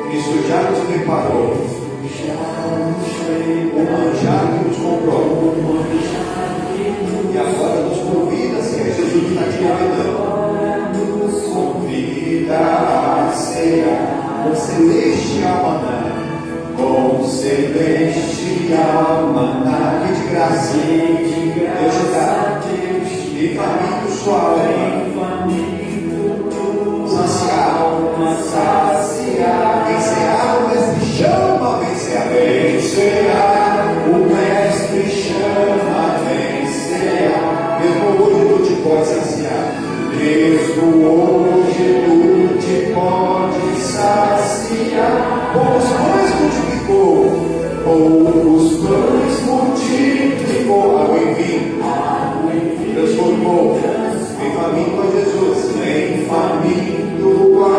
Cristo já nos preparou, o manjar que nos comprou, e agora nos convida, se é Jesus que está te convidando, nos convida a ceia com celestial maná, com celestial maná, que de graça Deus te dá, e faminto sua alma, saciar, vencear, o mestre chama, vencear, o mestre chama, vencear, mesmo hoje tu te pode saciar, mesmo hoje tu te pode saciar, poucos pães multiplicou, água em vinho, transformou, vem faminto a Jesus, vem faminto a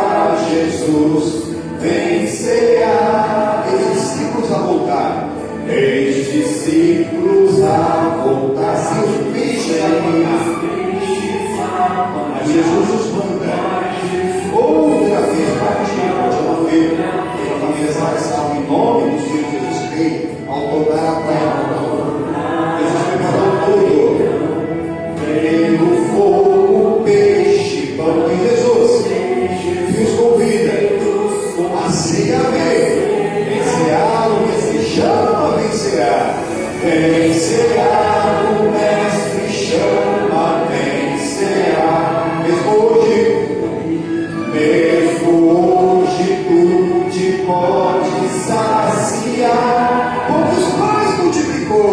Jesus, vencerá, eis discípulos a voltar, eis discípulos a voltar, se os peixes amanhã, a Jesus os manda, outra vez partir, pode não ver, a família salva em nome do Senhor Jesus Cristo, ao tornar a terra, Jesus preparou tudo, pelo fogo, peixe, pão de Jesus, e os convida a ceia ver, vencerá, o mestre chama, vencerá, vencerá, o mestre chama, vencerá, mesmo hoje tu te pode saciar, poucos pães multiplicou,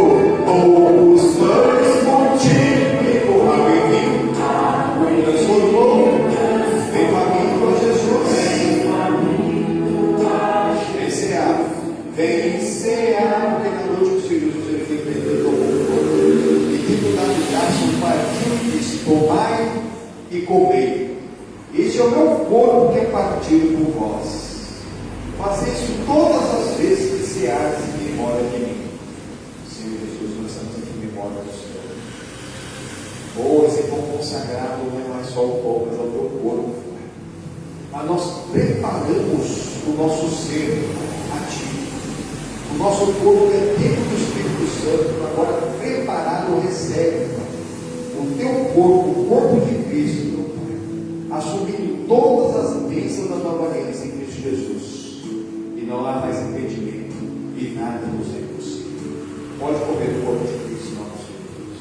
água em vinho, transformou, vem faminto a Jesus, vencerá, porque na noite dos filhos ele foi perdido como um corpo, e dentro da viagem um partiu e disse: tomai e comei, este é o meu corpo que é partido por vós, fazei isso todas as vezes que ceares em memória de mim. Senhor Jesus, nós estamos aqui em memória do Senhor. Esse pão consagrado não é mais só o pão, mas é o teu corpo. Mas nós preparamos o nosso ser a Ti. O nosso corpo é templo do Espírito Santo, agora preparado recebe o teu corpo, o corpo de Cristo, meu Pai, assumindo todas as bênçãos da nova aliança em Cristo Jesus. E não há mais impedimento, e nada nos é impossível. Pode comer o corpo de Cristo, nosso Deus.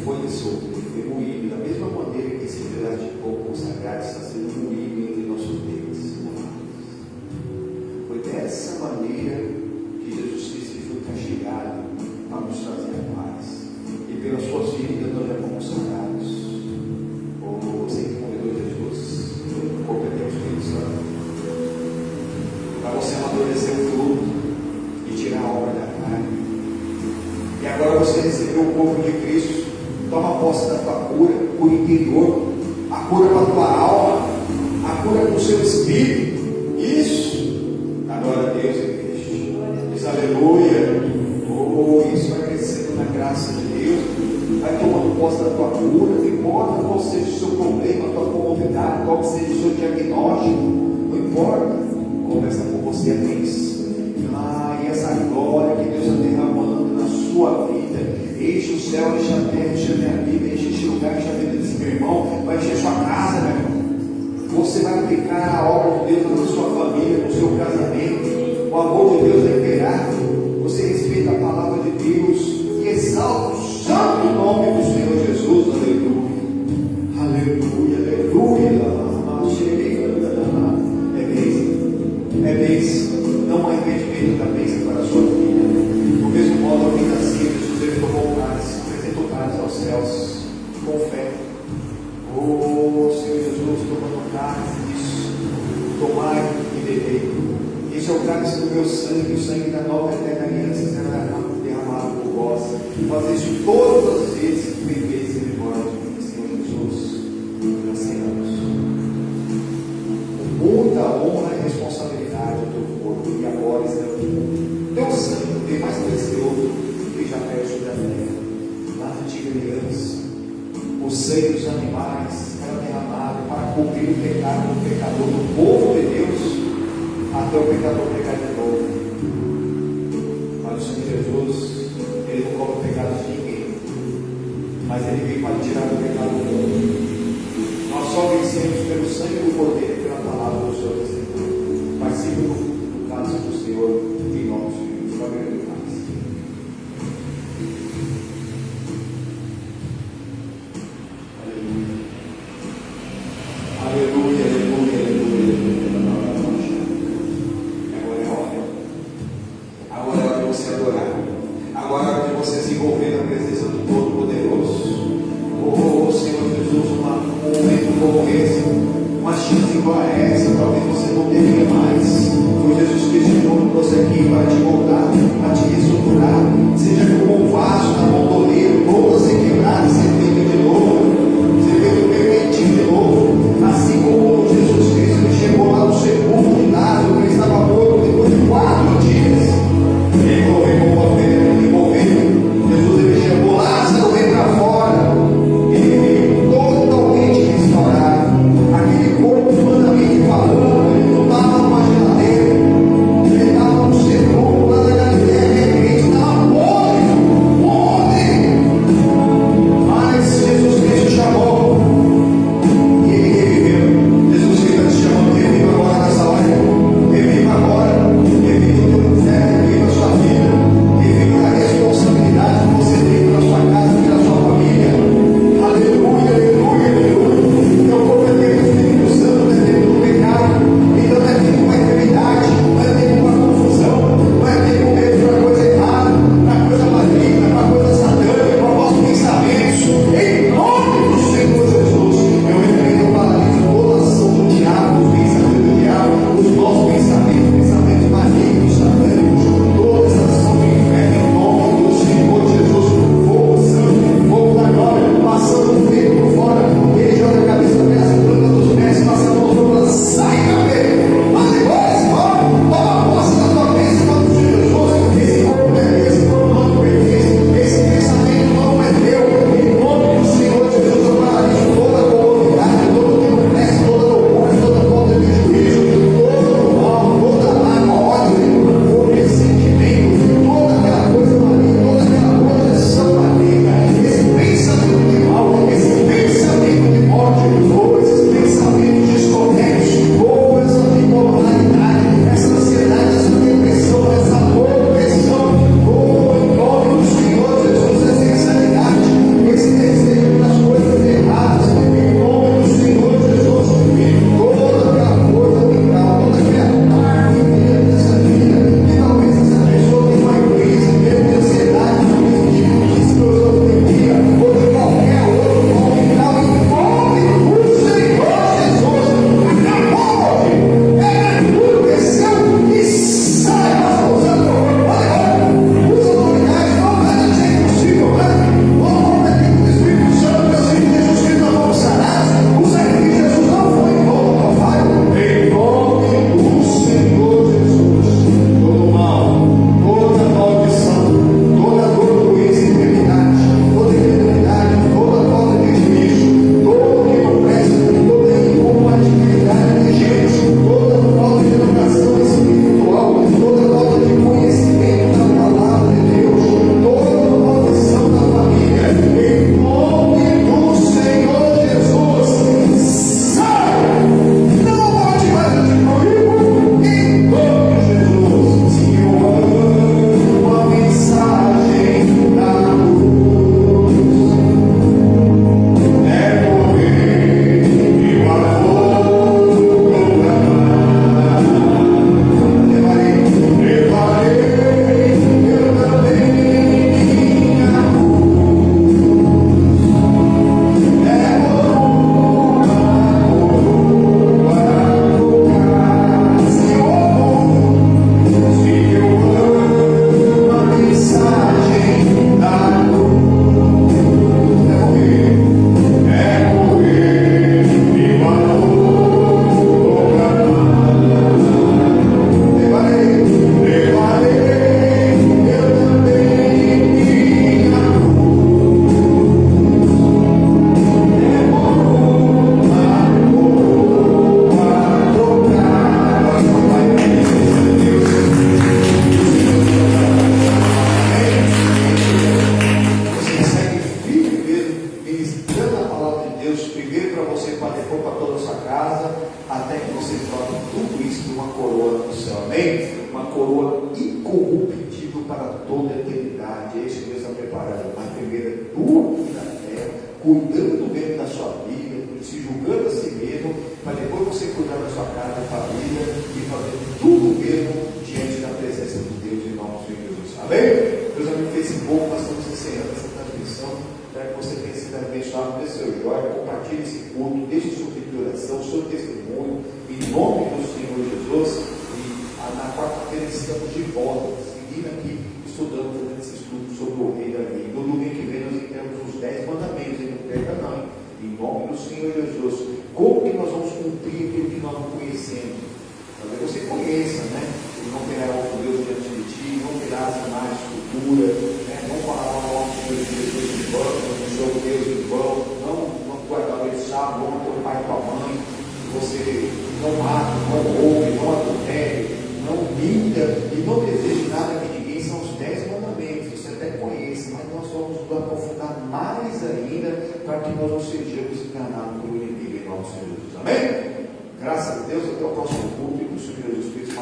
Foi dissolto, ele foi moído, da mesma maneira que esse pedaço de pão consagrado está sendo moído entre nossos dentes. Foi dessa maneira que Jesus Cristo foi castigado para nos trazer a paz. E pelas suas feridas nós já fomos sarados. Você que convidou Jesus, competente o Espírito Santo, para você amadurecer o fruto e tirar a obra da carne. E agora você recebeu o corpo de Cristo. Toma posse da tua cura interior, a cura para a tua alma, a cura para o seu espírito. Isso, adora a Deus em Cristo. Diz aleluia. Isso vai crescendo na graça de Deus, vai tomando posse da tua cura, não importa qual seja o seu problema, a tua comorbidade, qual qual seja o seu diagnóstico, não importa, conversa com você a vez. E essa glória que Deus está derramando na sua vida, enche o céu, enche a terra, enche a minha vida, enche este lugar, enche a vida desse meu irmão, vai encher a sua casa, meu irmão. Você vai aplicar a obra de Deus na sua família, no seu casamento, o amor de Deus vai imperar. Você respeita a palavra de Deus e exalta o santo nome do Senhor Jesus. Aleluia, aleluia, aleluia. É bênção, não há impedimento da bênção para a sua vida. Do mesmo modo, alguém assim, Jesus ele tomou o cálice, apresentou o cálice aos céus, com fé. Oh Senhor Jesus, tomando o cálice disso, tomai e bebei. Esse é o cálice do meu sangue, o sangue da nova eterna aliança será derramado por vós. Fazer isso todas as vezes que bebeis em memória de mim, Senhor Jesus. Nós cenamos. Com muita honra e responsabilidade do teu corpo, e agora estamos teu sangue, bem mais precioso que já perde sobre a terra. Lá na antiga aliança, o sangue dos animais era derramado para cobrir o pecado do pecador, do povo de Deus, até o pecador pecar de novo. Mas o Senhor Jesus, ele não cobre o pecado de ninguém, mas ele veio para tirar o pecado do mundo. Nós só vencemos pelo sangue do Cordeiro e pela palavra do Senhor. Participe do cálice do Senhor em nome de Jesus. Glória a Deus. Aleluia, aleluia, aleluia. Agora é hora. Agora é hora de você adorar. Agora é hora de você se envolver na presença do Todo-Poderoso. Oh Senhor Jesus, um momento como esse, uma chance igual a essa, talvez você não tenha mais. Foi Jesus Cristo que nos trouxe aqui. incorruptível para toda a eternidade. É isso que Deus está preparando. Mas primeiro é tu aqui na terra, cuidando mesmo da sua vida, se julgando a si mesmo, para depois você cuidar da sua casa, da família e fazer tudo mesmo diante da presença de Deus em nome de Jesus. Amém? Meus amigos do Facebook, nós estamos encerrando essa transmissão. Para que você tenha sido abençoado nesse seu joia, compartilhe esse culto, deixe o seu pedido de oração, o seu testemunho, em nome do Senhor Jesus. E na quarta-feira estamos de volta, seguindo aqui, estudando, fazendo esse estudo sobre o Rei Davi. No domingo que vem nós temos os 10 mandamentos, e não perca não, em nome do Senhor Jesus. Como que nós vamos cumprir aquilo que nós não conhecemos? Talvez você conheça, né? E não terá outro Deus diante de ti, não terá mais cultura, né? Não falar o nome de Jesus em vão, não sou Deus em vão, não guardar o sábado, não teu pai e tua mãe, você não mata, não ouve, não adultere, não minta e não deseje nada que ninguém. São os 10 mandamentos, você até conhece, mas nós vamos nos aprofundar mais ainda para que nós não sejamos enganados pelo inimigo em nome do Senhor Jesus. Amém? Graças a Deus, até o próximo culto e que o Senhor Jesus Cristo